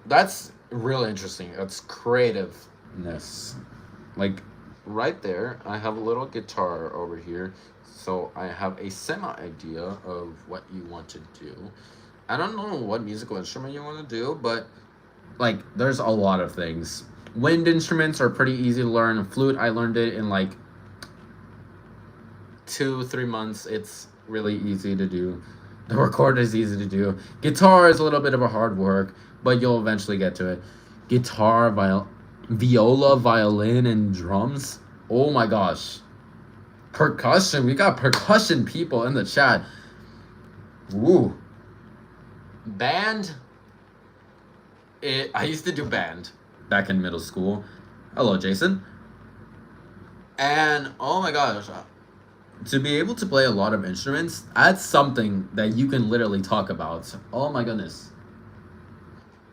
that's really interesting. That's creativeness. Like right there, I have a little guitar over here. So I have a semi-idea of what you want to do. I don't know what musical instrument you want to do, but like there's a lot of things. Wind instruments are pretty easy to learn. Flute, I learned it in like 2-3 months. It's really easy to do. The recorder is easy to do. Guitar is a little bit of a hard work, but you'll eventually get to it. Guitar, viola, violin, and drums. Oh my gosh. Percussion. We got percussion people in the chat. Woo. Band. I used to do band back in middle school. Hello, Jason. And oh my gosh, to be able to play a lot of instruments, that's something that you can literally talk about. Oh my goodness.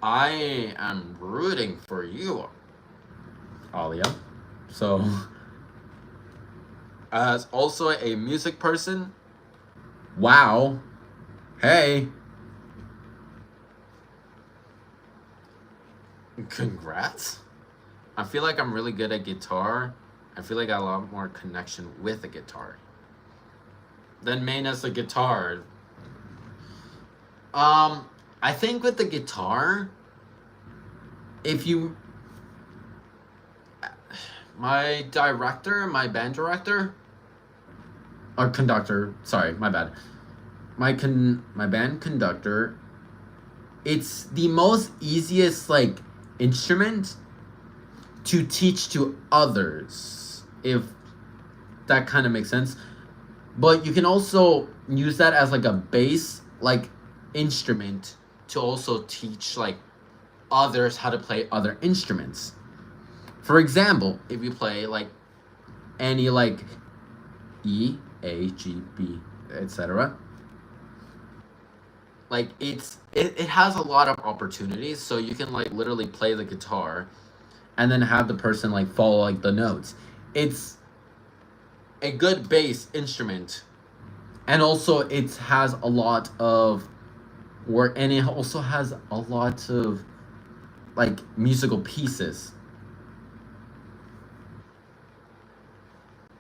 I am rooting for you, Alia. So, as also a music person, wow. Hey. Congrats. I feel like I'm really good at guitar. I feel like I have a lot more connection with the guitar than main as the guitar. I think with the guitar, my band director, or conductor, sorry, my bad. My band conductor, it's the most easiest like instrument to teach to others, if that kind of makes sense. But you can also use that as like a base like instrument to also teach like others how to play other instruments. For example, if you play like any like E, A, G, B, etc., like it has a lot of opportunities, so you can like literally play the guitar and then have the person like follow like the notes. It's a good bass instrument, and also it has a lot of work, and it also has a lot of like musical pieces.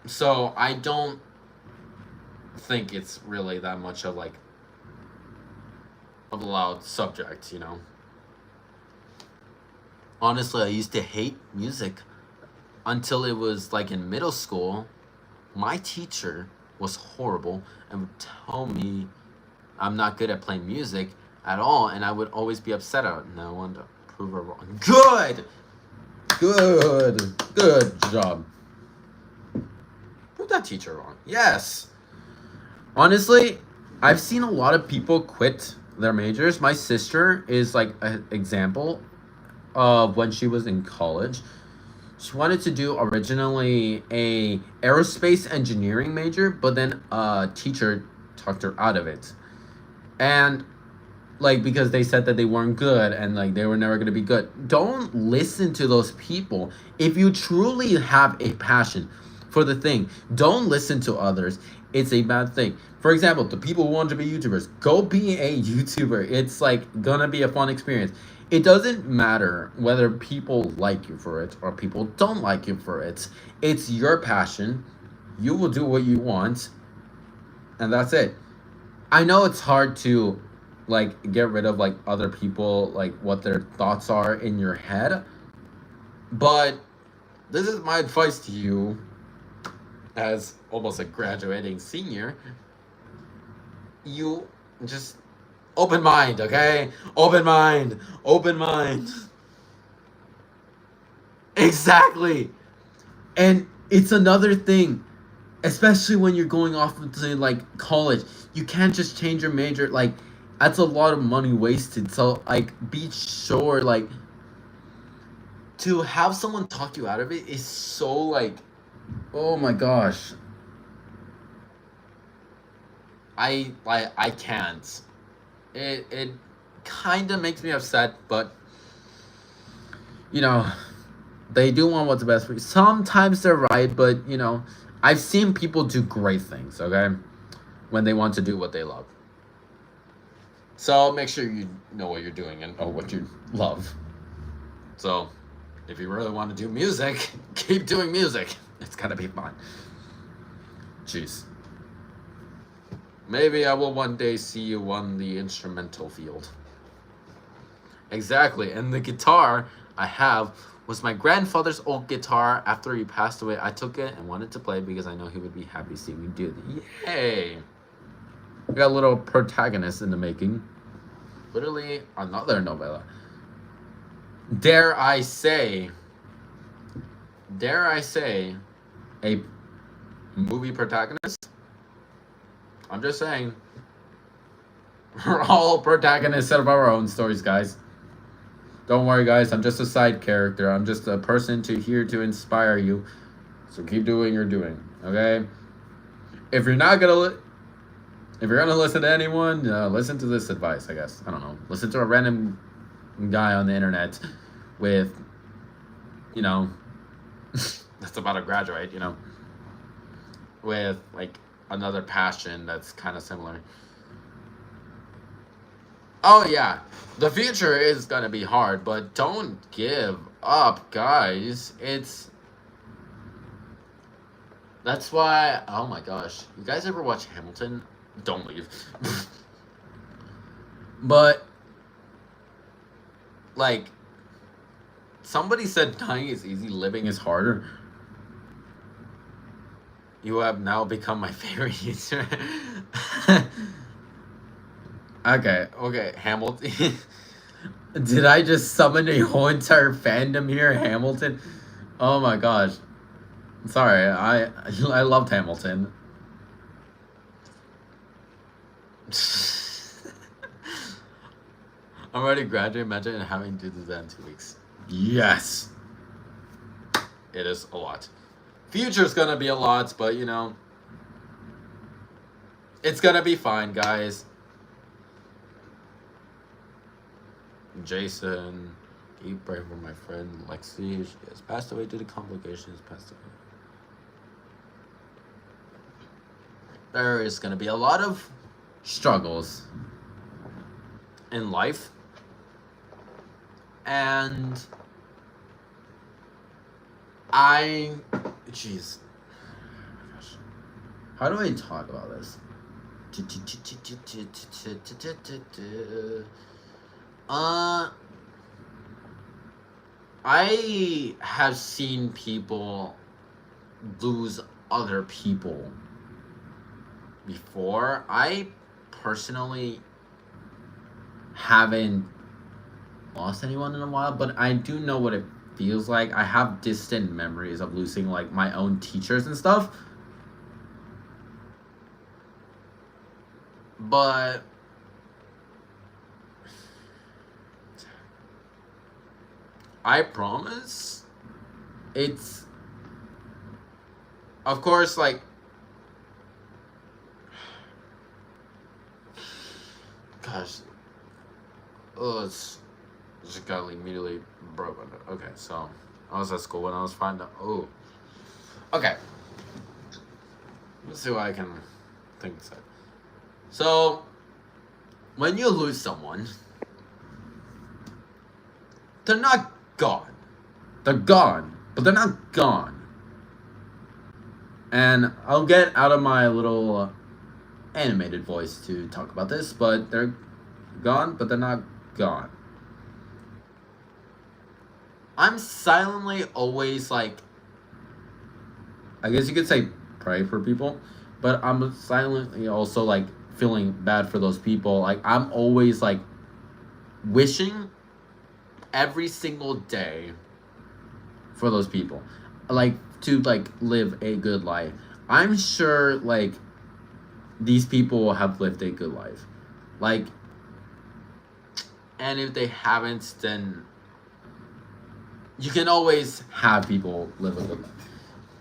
So I don't think it's really that much of like of a loud subject, Honestly, I used to hate music until it was like in middle school. My teacher was horrible and would tell me I'm not good at playing music at all, and I would always be upset at it. And I wanted to prove her wrong. Good job. Prove that teacher wrong. Yes. Honestly, I've seen a lot of people quit their majors. My sister is like an example of when she was in college. She wanted to do originally a aerospace engineering major, but then a teacher talked her out of it. And like, because they said that they weren't good and like they were never going to be good. Don't listen to those people. If you truly have a passion for the thing, don't listen to others. It's a bad thing. For example, the people who want to be YouTubers, go be a YouTuber. It's like gonna be a fun experience. It doesn't matter whether people like you for it or people don't like you for it. It's your passion. You will do what you want, and that's it. I know it's hard to like get rid of like other people, like what their thoughts are in your head, but this is my advice to you as almost a graduating senior. You just open mind, okay? Open mind. Open mind. Exactly. And it's another thing, especially when you're going off into like college. You can't just change your major. Like, that's a lot of money wasted. So like, be sure like to have someone talk you out of it is so like, oh my gosh. I can't. It kind of makes me upset, but you know, they do want what's best for you. Sometimes they're right, but you know, I've seen people do great things, okay? When they want to do what they love. So make sure you know what you're doing and know what you love. So if you really want to do music, keep doing music. It's gonna be fun. Jeez. Maybe I will one day see you on the instrumental field. Exactly, and the guitar I have was my grandfather's old guitar. After he passed away, I took it and wanted to play because I know he would be happy to see me do it. Yay! We got a little protagonist in the making. Literally another novella. Dare I say, a movie protagonist? I'm just saying. We're all protagonists of our own stories, guys. Don't worry, guys. I'm just a side character. I'm just a person here to inspire you. So keep doing what you're doing, okay? If you're not gonna, if you're gonna listen to anyone, listen to this advice. I guess I don't know. Listen to a random guy on the internet with, you know, that's about to graduate. You know, with like another passion that's kind of similar. Oh yeah, the future is gonna be hard, but don't give up, guys. That's why. Oh my gosh, you guys ever watch Hamilton? Don't leave. But like, somebody said dying is easy, living is harder. You have now become my favorite user. Okay, Hamilton. Did I just summon a whole entire fandom here, Hamilton? Oh my gosh. Sorry, I loved Hamilton. I'm already graduating. Imagine having to do that in 2 weeks. Yes. It is a lot. Future's gonna be a lot, but you know, it's gonna be fine, guys. Jason, keep praying for my friend Lexi. She has passed away due to complications. Passed away. There is gonna be a lot of struggles in life, and jeez, how do I talk about this? I have seen people lose other people before. I personally haven't lost anyone in a while, but I do know what it feels like. I have distant memories of losing like my own teachers and stuff. But I promise it's, of course, like, gosh, oh, it's just got like immediately broken. Okay, so I was at school when I was finding out. Oh, okay. Let's see what I can think of. So, when you lose someone, they're not gone. They're gone, but they're not gone. And I'll get out of my little animated voice to talk about this, but they're gone, but they're not gone. I'm silently always like, I guess you could say pray for people, but I'm silently also like feeling bad for those people. Like, I'm always like wishing every single day for those people, like to like live a good life. I'm sure like these people have lived a good life, like, and if they haven't, then you can always have people live a good life.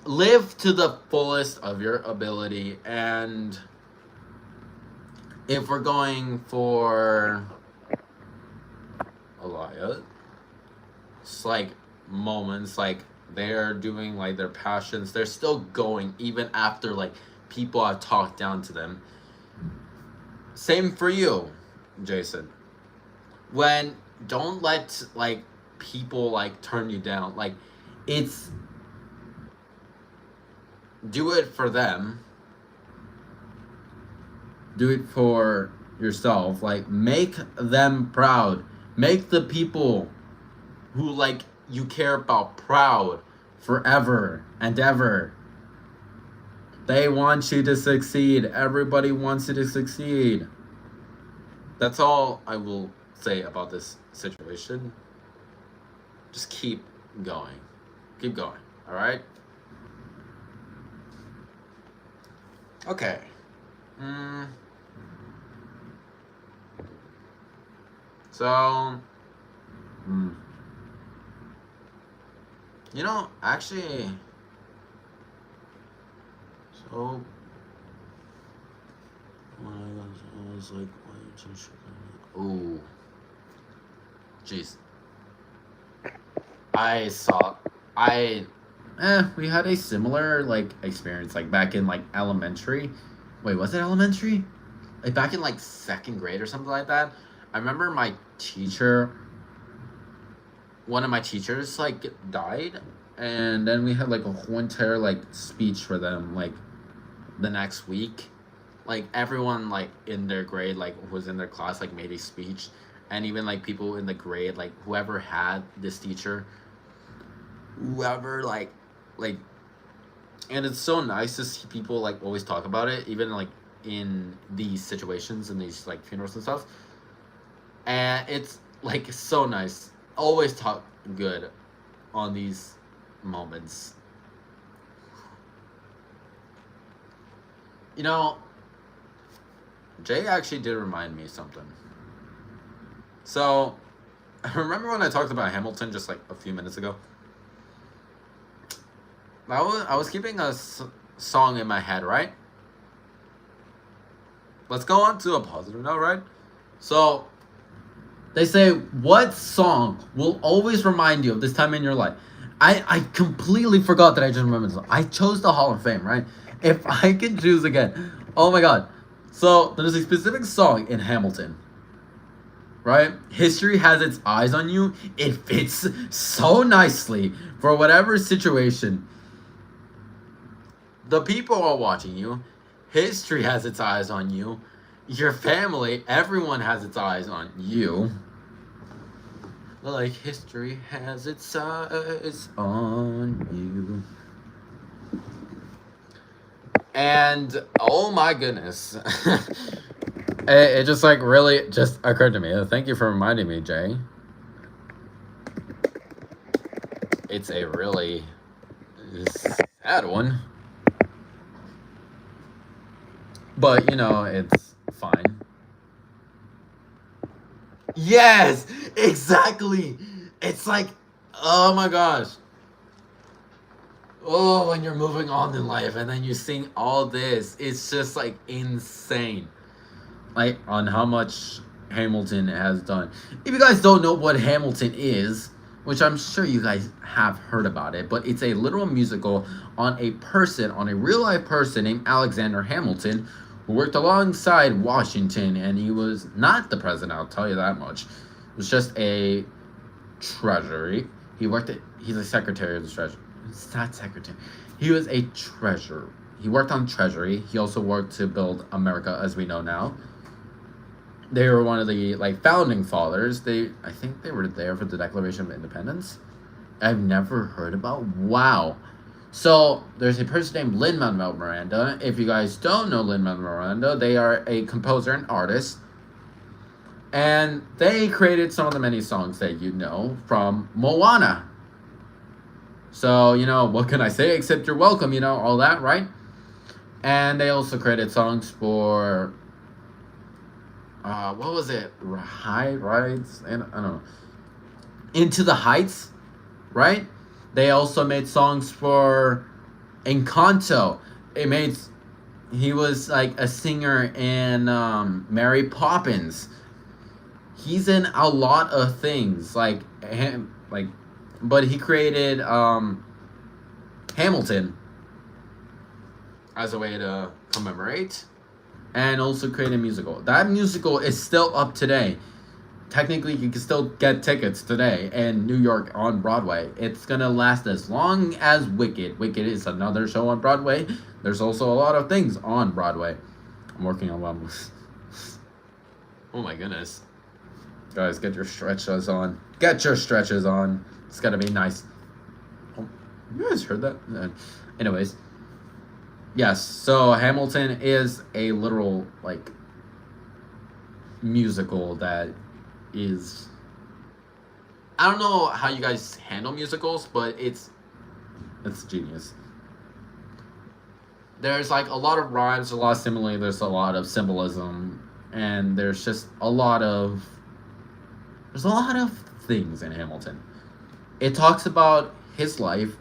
Live to the fullest of your ability. And if we're going for Aliyah, it's like moments like they're doing like their passions, they're still going even after like people have talked down to them. Same for you, Jason. When don't let like people like turn you down. Like, it's do it for them. Do it for yourself. Like, make them proud. Make the people who like you care about proud forever and ever. They want you to succeed. Everybody wants you to succeed. That's all I will say about this situation. Just keep going. Keep going. All right? Okay. So, actually, so I was like, ooh, jeez. We had a similar like experience like back in like elementary. Wait, was it elementary? Like back in like second grade or something like that. I remember one of my teachers like died, and then we had like a whole entire like speech for them like the next week. Like everyone like in their grade like who was in their class like made a speech, and even like people in the grade like whoever had this teacher, whoever like and it's so nice to see people like always talk about it, even like in these situations and these like funerals and stuff. And it's like so nice. Always talk good on these moments. You know, Jay actually did remind me of something. So, remember when I talked about Hamilton just like a few minutes ago? I was keeping a song in my head, right? Let's go on to a positive note, right? So, they say, what song will always remind you of this time in your life? I completely forgot that I just remembered the song. I chose the Hall of Fame, right? If I can choose again. Oh my god. So, there's a specific song in Hamilton, right? History has its eyes on you. It fits so nicely for whatever situation. The people are watching you. History has its eyes on you. Your family, everyone has its eyes on you. Like history has its eyes on you. And oh my goodness. It just like really just occurred to me. Thank you for reminding me, Jay. It's a really sad one. But, it's fine. Yes! Exactly! It's like, oh my gosh. Oh, when you're moving on in life and then you sing all this, it's just like insane. Like, on how much Hamilton has done. If you guys don't know what Hamilton is, which I'm sure you guys have heard about it, but it's a literal musical on a real life person named Alexander Hamilton, who worked alongside Washington, and he was not the president, I'll tell you that much. It was just a treasury. He's a secretary of the Stat secretary. He was a treasurer. He worked on Treasury. He also worked to build America as we know now. They were one of the founding fathers. I think they were there for the Declaration of Independence. I've never heard about. Wow. So there's a person named Lin-Manuel Miranda. If you guys don't know Lin-Manuel Miranda, they are a composer and artist. And they created some of the many songs that you know from Moana. So, what can I say except you're welcome, all that, right? And they also created songs for, what was it? High Rides? And I don't know. Into the Heights, right? They also made songs for Encanto. He was a singer in Mary Poppins. He's in a lot of things, but he created Hamilton as a way to commemorate, and also create a musical. That musical is still up today. Technically, you can still get tickets today in New York on Broadway. It's gonna last as long as Wicked. Wicked is another show on Broadway. There's also a lot of things on Broadway. I'm working on one. Oh my goodness. Guys, get your stretches on. Get your stretches on. It's gotta be nice. Oh, you guys heard that? Anyways. Yes, so Hamilton is a literal, musical that is... I don't know how you guys handle musicals, but it's genius. There's, a lot of rhymes, a lot of simile, there's a lot of symbolism, and there's just a lot of... There's a lot of things in Hamilton. It talks about his life,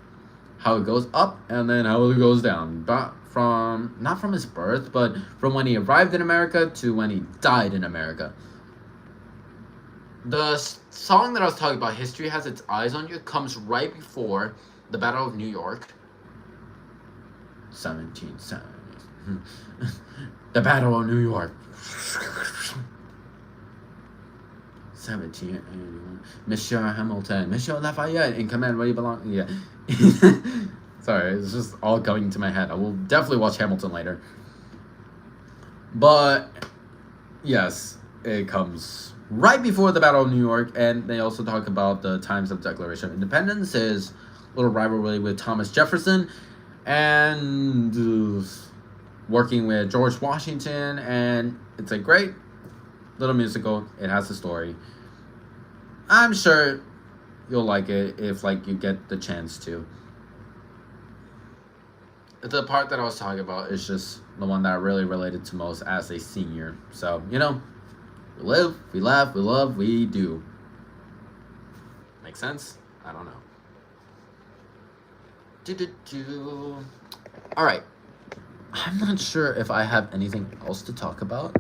how it goes up, and then how it goes down. But not from his birth, but from when he arrived in America to when he died in America. The song that I was talking about, History Has Its Eyes on You, comes right before the Battle of New York. 1770s. The Battle of New York. 1781. Monsieur Hamilton, Monsieur Lafayette in command where you belong. Yeah. Sorry, it's just all coming to my head. I will definitely watch Hamilton later. But, yes, it comes right before the Battle of New York, and they also talk about the times of Declaration of Independence, his little rivalry with Thomas Jefferson, and working with George Washington, and it's a great little musical. It has a story. I'm sure you'll like it if you get the chance to. The part that I was talking about is just the one that I really related to most as a senior. So, we live, we laugh, we love, we do. Make sense? I don't know. Alright. I'm not sure if I have anything else to talk about.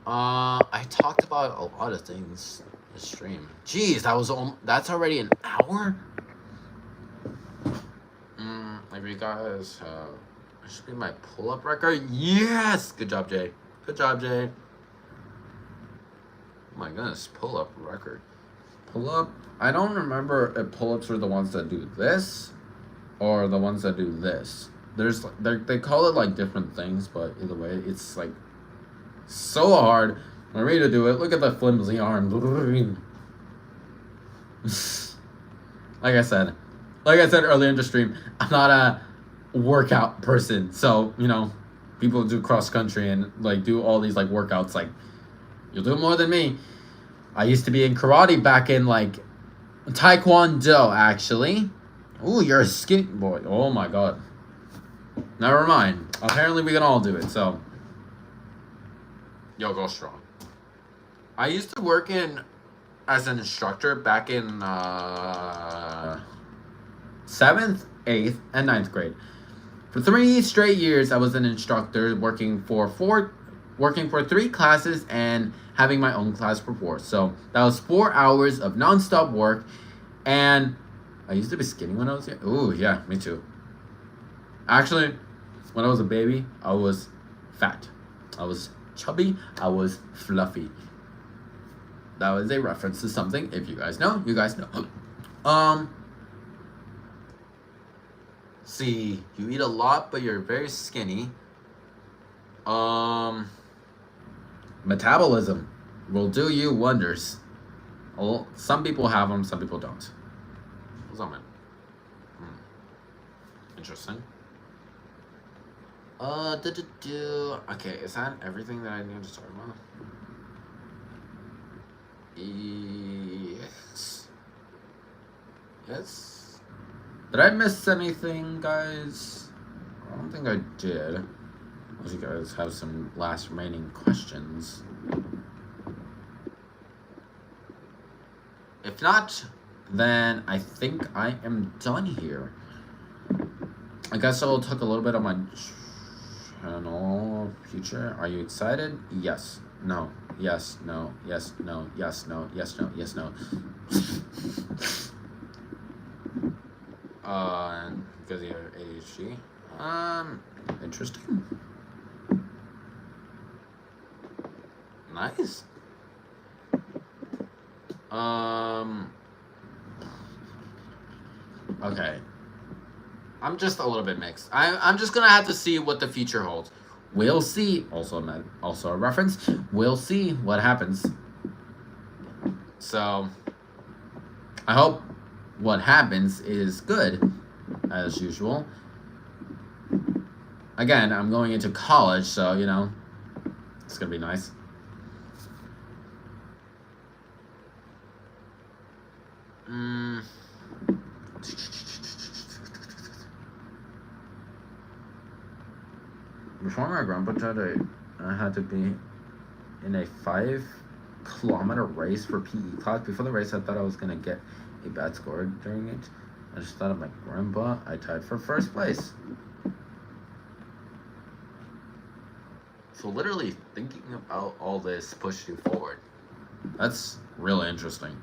I talked about a lot of things this stream. Jeez, that's already an hour? If you guys, it should be my pull-up record. Yes! Good job, Jay. Good job, Jay. Oh my goodness, pull-up record. Pull-up, I don't remember if pull-ups are the ones that do this, or the ones that do this. They call it different things, but either way, it's so hard for me to do it. Look at the flimsy arm. Like I said earlier in the stream, I'm not a workout person. So, people do cross country and do all these workouts. You'll do more than me. I used to be in karate back in Taekwondo, actually. Ooh, you're a skinny boy. Oh my god. Never mind. Apparently we can all do it, so. Yo, go strong. I used to work as an instructor back in 7th, 8th, and 9th grade. For 3 straight years, I was an instructor working for 3 classes and having my own class for 4. So that was 4 hours of nonstop work. And I used to be skinny when I was young. Ooh, yeah, me too. Actually, when I was a baby, I was fat. I was chubby. I was fluffy. That was a reference to something. If you guys know, you guys know. See, you eat a lot, but you're very skinny. Metabolism will do you wonders. Well, some people have them, some people don't. What's that, man? Interesting. Okay, is that everything that I need to talk about? Yes. Yes. Did I miss anything, guys? I don't think I did. Unless you guys have some last remaining questions. If not, then I think I am done here. I guess I'll talk a little bit on my channel future. Are you excited? Yes. No. Yes. No. Yes. No. Yes. No. Yes. No. Yes. No. Because you have ADHD. Interesting. Nice. Okay. I'm just a little bit mixed. I'm just gonna have to see what the future holds. We'll see. Also a reference. We'll see what happens. So I hope what happens is good, as usual. Again, I'm going into college, so you know, it's gonna be nice. Before my grandpa died, I had to be in a 5-kilometer race for PE class. Before the race, I thought I was gonna get a bad score during it. I just thought of my grandpa. I tied for first place. So literally thinking about all this pushed you forward. That's really interesting.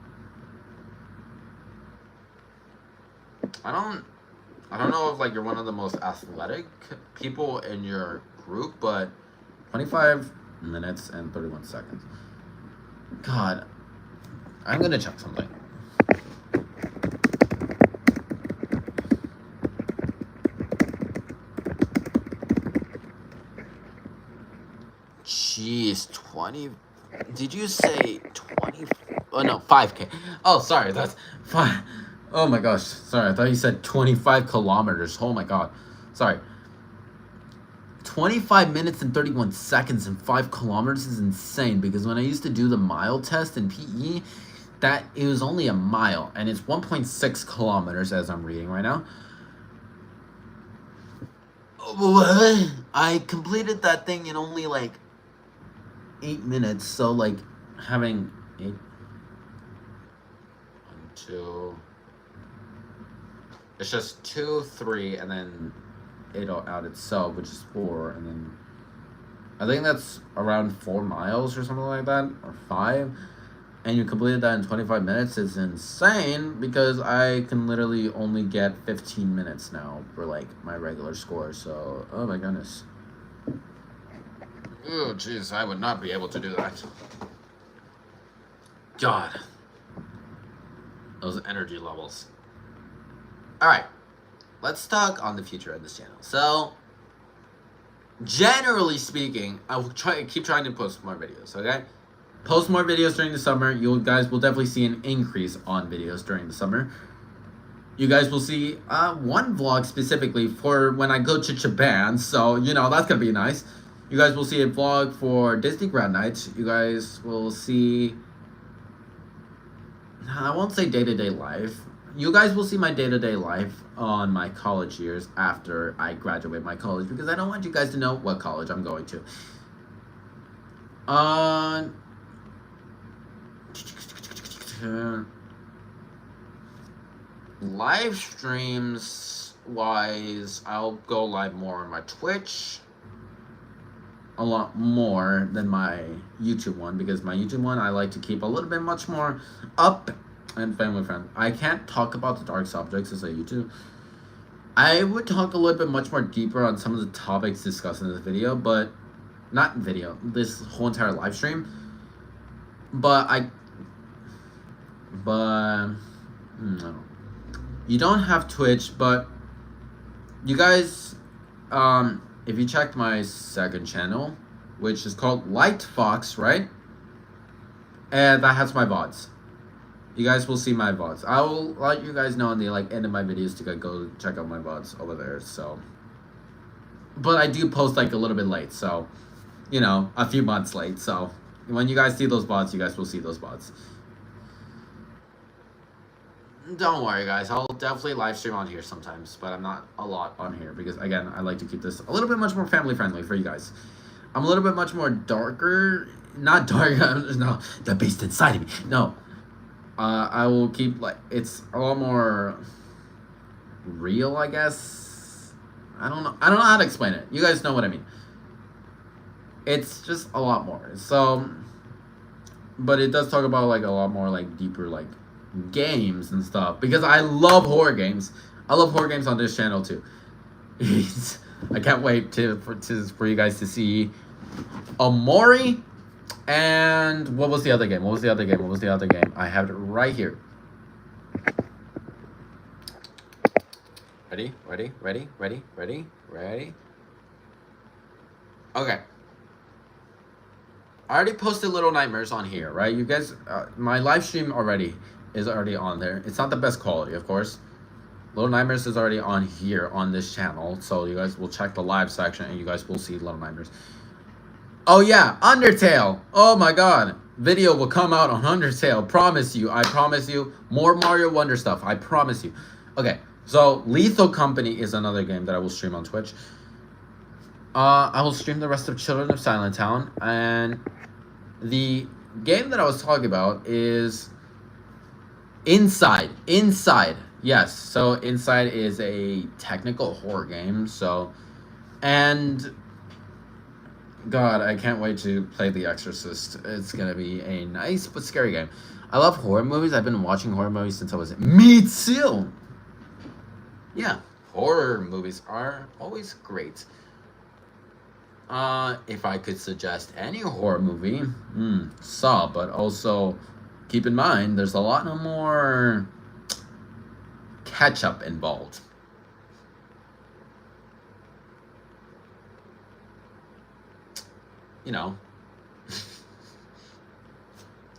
I don't know if like you're one of the most athletic people in your group, but 25 minutes and 31 seconds. God, I'm gonna check something. Jeez, 20. Did you say 20? Oh no, 5K. Oh, sorry, that's 5. Oh my gosh, sorry, I thought you said 25 kilometers. Oh my god, sorry. 25 minutes and 31 seconds and 5 kilometers is insane, because when I used to do the mile test in PE, it was only a mile, and it's 1.6 kilometers as I'm reading right now. I completed that thing in only like 8 minutes, so like having 8, 1, 2, it's just 2, 3, and then 8 out itself, which is 4, and then I think that's around 4 miles or something like that, or 5, and you completed that in 25 minutes is insane, because I can literally only get 15 minutes now for like my regular score, so oh my goodness. Oh jeez, I would not be able to do that. God, those energy levels. Alright, let's talk on the future of this channel. So, generally speaking, I will keep trying to post more videos, okay? Post more videos during the summer. You guys will definitely see an increase on videos during the summer. You guys will see one vlog specifically for when I go to Japan, so, you know, that's gonna be nice. You guys will see a vlog for Disney Grad Nights. You guys will see, I won't say day-to-day life. You guys will see my day-to-day life on my college years after I graduate my college, because I don't want you guys to know what college I'm going to. Live streams wise, I'll go live more on my Twitch. A lot more than my YouTube one, because my YouTube one I like to keep a little bit much more up and family friendly. I can't talk about the dark subjects as I YouTube. I would talk a little bit much more deeper on some of the topics discussed in this video, but not video, this whole entire live stream. But no. You don't have Twitch, but You guys, if you checked my second channel, which is called Light Fox, right? And that has my VODs. You guys will see my VODs. I will let you guys know in the end of my videos to go check out my VODs over there. So, but I do post a little bit late, so a few months late. So when you guys see those VODs, you guys will see those VODs. Don't worry, guys. I'll definitely live stream on here sometimes, but I'm not a lot on here because, again, I like to keep this a little bit much more family friendly for you guys. I'm a little bit much more darker, not darker. No, the beast inside of me. No. I will keep it's a lot more real, I guess. I don't know how to explain it. You guys know what I mean. It's just a lot more. So, but it does talk about a lot more deeper games and stuff because I love horror games. I love horror games on this channel too. I can't wait for you guys to see Amori. And what was the other game? I have it right here. Ready? Okay. I already posted Little Nightmares on here, right? You guys, my live stream is already on there. It's not the best quality, of course. Little Nightmares is already on here on this channel, so you guys will check the live section and you guys will see Little Nightmares. Oh yeah, Undertale. Oh my god. Video will come out on Undertale. I promise you. More Mario Wonder stuff. I promise you. Okay, so Lethal Company is another game that I will stream on Twitch. I will stream the rest of Children of Silent Town. And the game that I was talking about is Inside. Yes, so Inside is a technical horror game. And God, I can't wait to play The Exorcist. It's gonna be a nice but scary game. I love horror movies. I've been watching horror movies since I was... Me too! Yeah, horror movies are always great. If I could suggest any horror movie, Saw, but also keep in mind there's a lot more ketchup involved.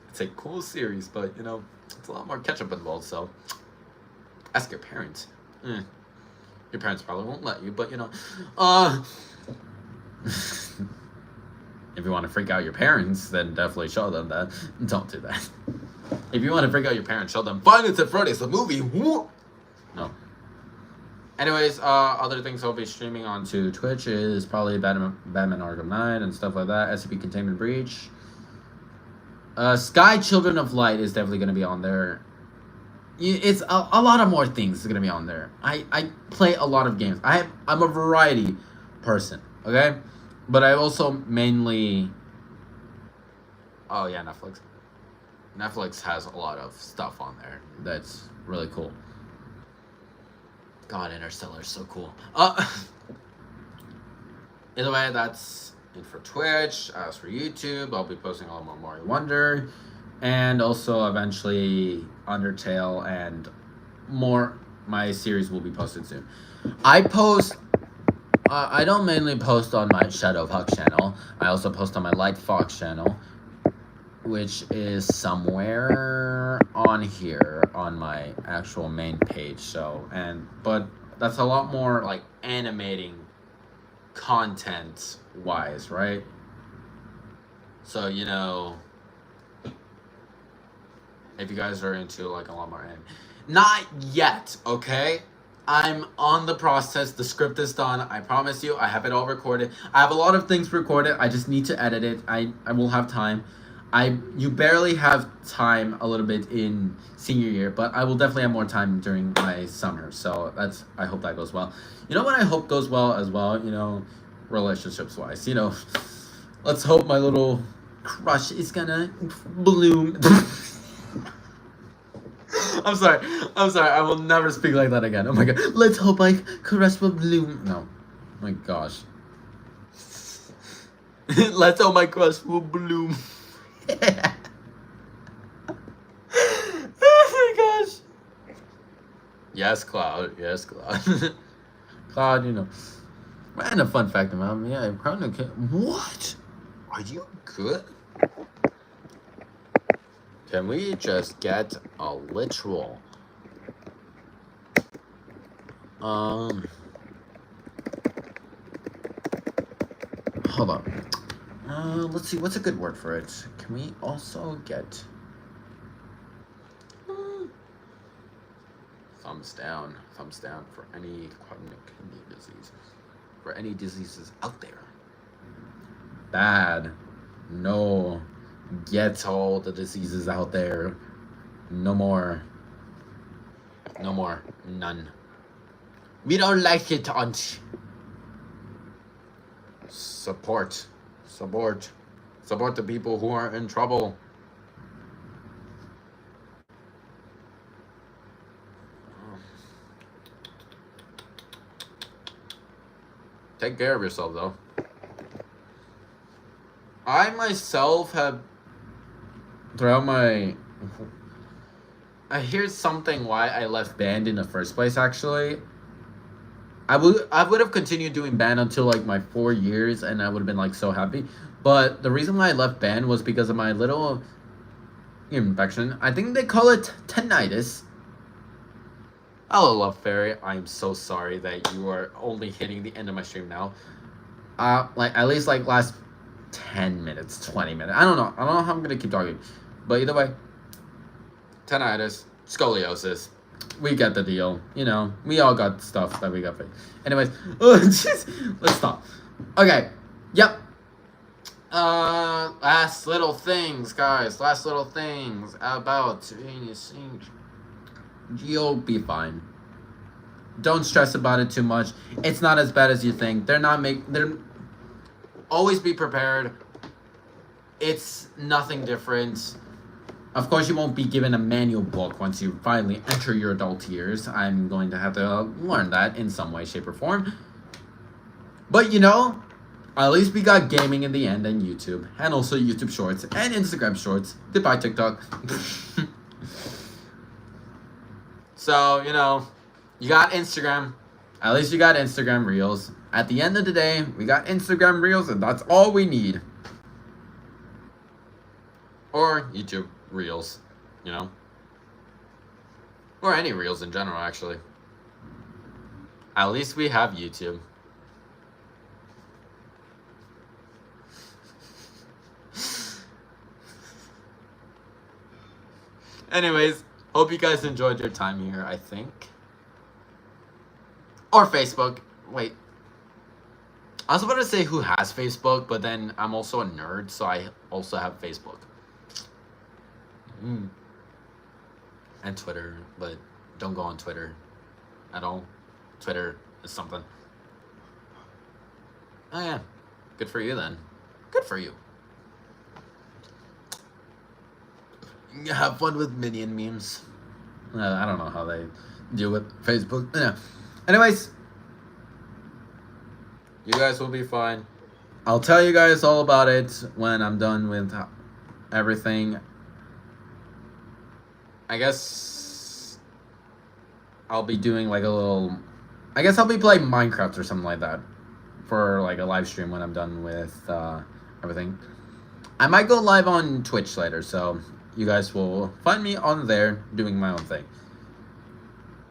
It's a cool series, but it's a lot more ketchup involved, so ask your parents. Your parents probably won't let you, but if you want to freak out your parents, then definitely show them that. Don't do that. If you want to freak out your parents, show them Five Nights at Freddy's, the movie. No. Anyways, other things I'll be streaming onto Twitch is probably Batman Arkham Knight and stuff like that. SCP Containment Breach. Sky Children of Light is definitely going to be on there. It's a lot of more things going to be on there. I play a lot of games. I'm a variety person, okay? But I also mainly... Oh, yeah, Netflix. Netflix has a lot of stuff on there that's really cool. God, Interstellar is so cool. Either way, that's it for Twitch. As for YouTube, I'll be posting a lot more Mario Wonder. And also, eventually, Undertale and more. My series will be posted soon. I don't mainly post on my Shadow of Huck channel. I also post on my Light Fox channel, which is somewhere on here on my actual main page. But that's a lot more animating content wise, right? So if you guys are into a lot more anime, not yet, okay? I'm on the process. The script is done. I promise you. I have it all recorded. I have a lot of things recorded. I just need to edit it. I will have time. You barely have time a little bit in senior year, but I will definitely have more time during my summer. So I hope that goes well. You know what I hope goes well as well, relationships wise. Let's hope my little crush is gonna bloom. I'm sorry. I will never speak like that again. Oh my god. Let's hope my crush will bloom. No. Oh my gosh. Let's hope my crush will bloom. Oh my gosh. Yes, Cloud. thought, random fun fact about me. I probably can't. What? Are you good? Can we just get a literal? Hold on. Let's see. What's a good word for it? Can we also get thumbs down? Thumbs down for any chronic kidney disease. For any diseases out there. Bad. No. Get all the diseases out there. No more. No more. None. We don't like it, aunt. Support the people who are in trouble. Take care of yourself, though. I myself have here's something why I left band in the first place. Actually, I would have continued doing band until like my 4 years, and I would have been like so happy. But the reason why I left band was because of my little infection. I think they call it tinnitus. Hello, Love Fairy. I'm so sorry that you are only hitting the end of my stream now. Like at least like last 10 minutes, 20 minutes. I don't know how I'm gonna keep talking, but either way, tinnitus, scoliosis. We get the deal, we all got stuff that we got fixed. Anyways, let's stop. Okay, yep. Last little things, guys. Last little things about anything. You'll be fine. Don't stress about it too much. It's not as bad as you think. They're always be prepared. It's nothing different. Of course, you won't be given a manual book once you finally enter your adult years. I'm going to have to learn that in some way, shape, or form. But at least we got gaming in the end and YouTube. And also YouTube Shorts and Instagram Shorts. Goodbye, TikTok. So, you got Instagram. At least you got Instagram Reels. At the end of the day, we got Instagram Reels, and that's all we need. Or YouTube Reels, or any Reels in general, actually. At least we have YouTube. Anyways, hope you guys enjoyed your time here, I think. Or Facebook. Wait. I was about to say who has Facebook, but then I'm also a nerd, so I also have Facebook. And Twitter, but don't go on Twitter at all. Twitter is something. Oh yeah, good for you then. Good for you. Have fun with Minion memes. I don't know how they deal with Facebook. Anyways, you guys will be fine. I'll tell you guys all about it when I'm done with everything. I guess I'll be doing like I guess I'll be playing Minecraft or something like that for like a live stream when I'm done with everything. I might go live on Twitch later, so you guys will find me on there doing my own thing.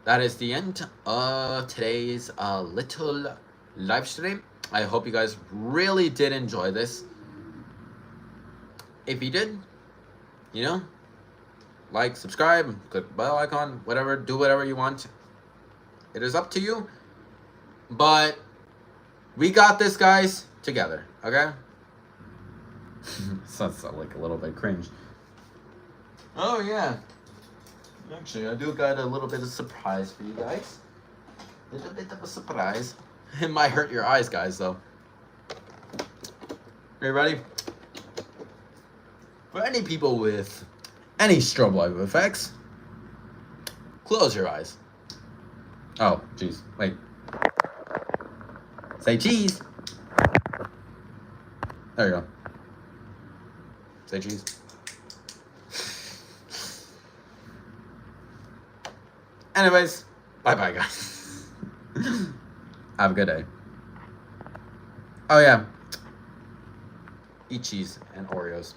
That is the end of today's little live stream. I hope you guys really did enjoy this. If you did, like, subscribe, click the bell icon, whatever, do whatever you want. It is up to you. But we got this, guys, together, okay? Sounds like a little bit cringe. Oh, yeah. Actually, I do got a little bit of surprise for you guys. A little bit of a surprise. It might hurt your eyes, guys, though. Are you ready? For any people with any strobe light effects, close your eyes. Oh, jeez. Wait. Say cheese. There you go. Say cheese. Anyways, bye-bye, guys. Have a good day. Oh yeah, eat cheese and Oreos.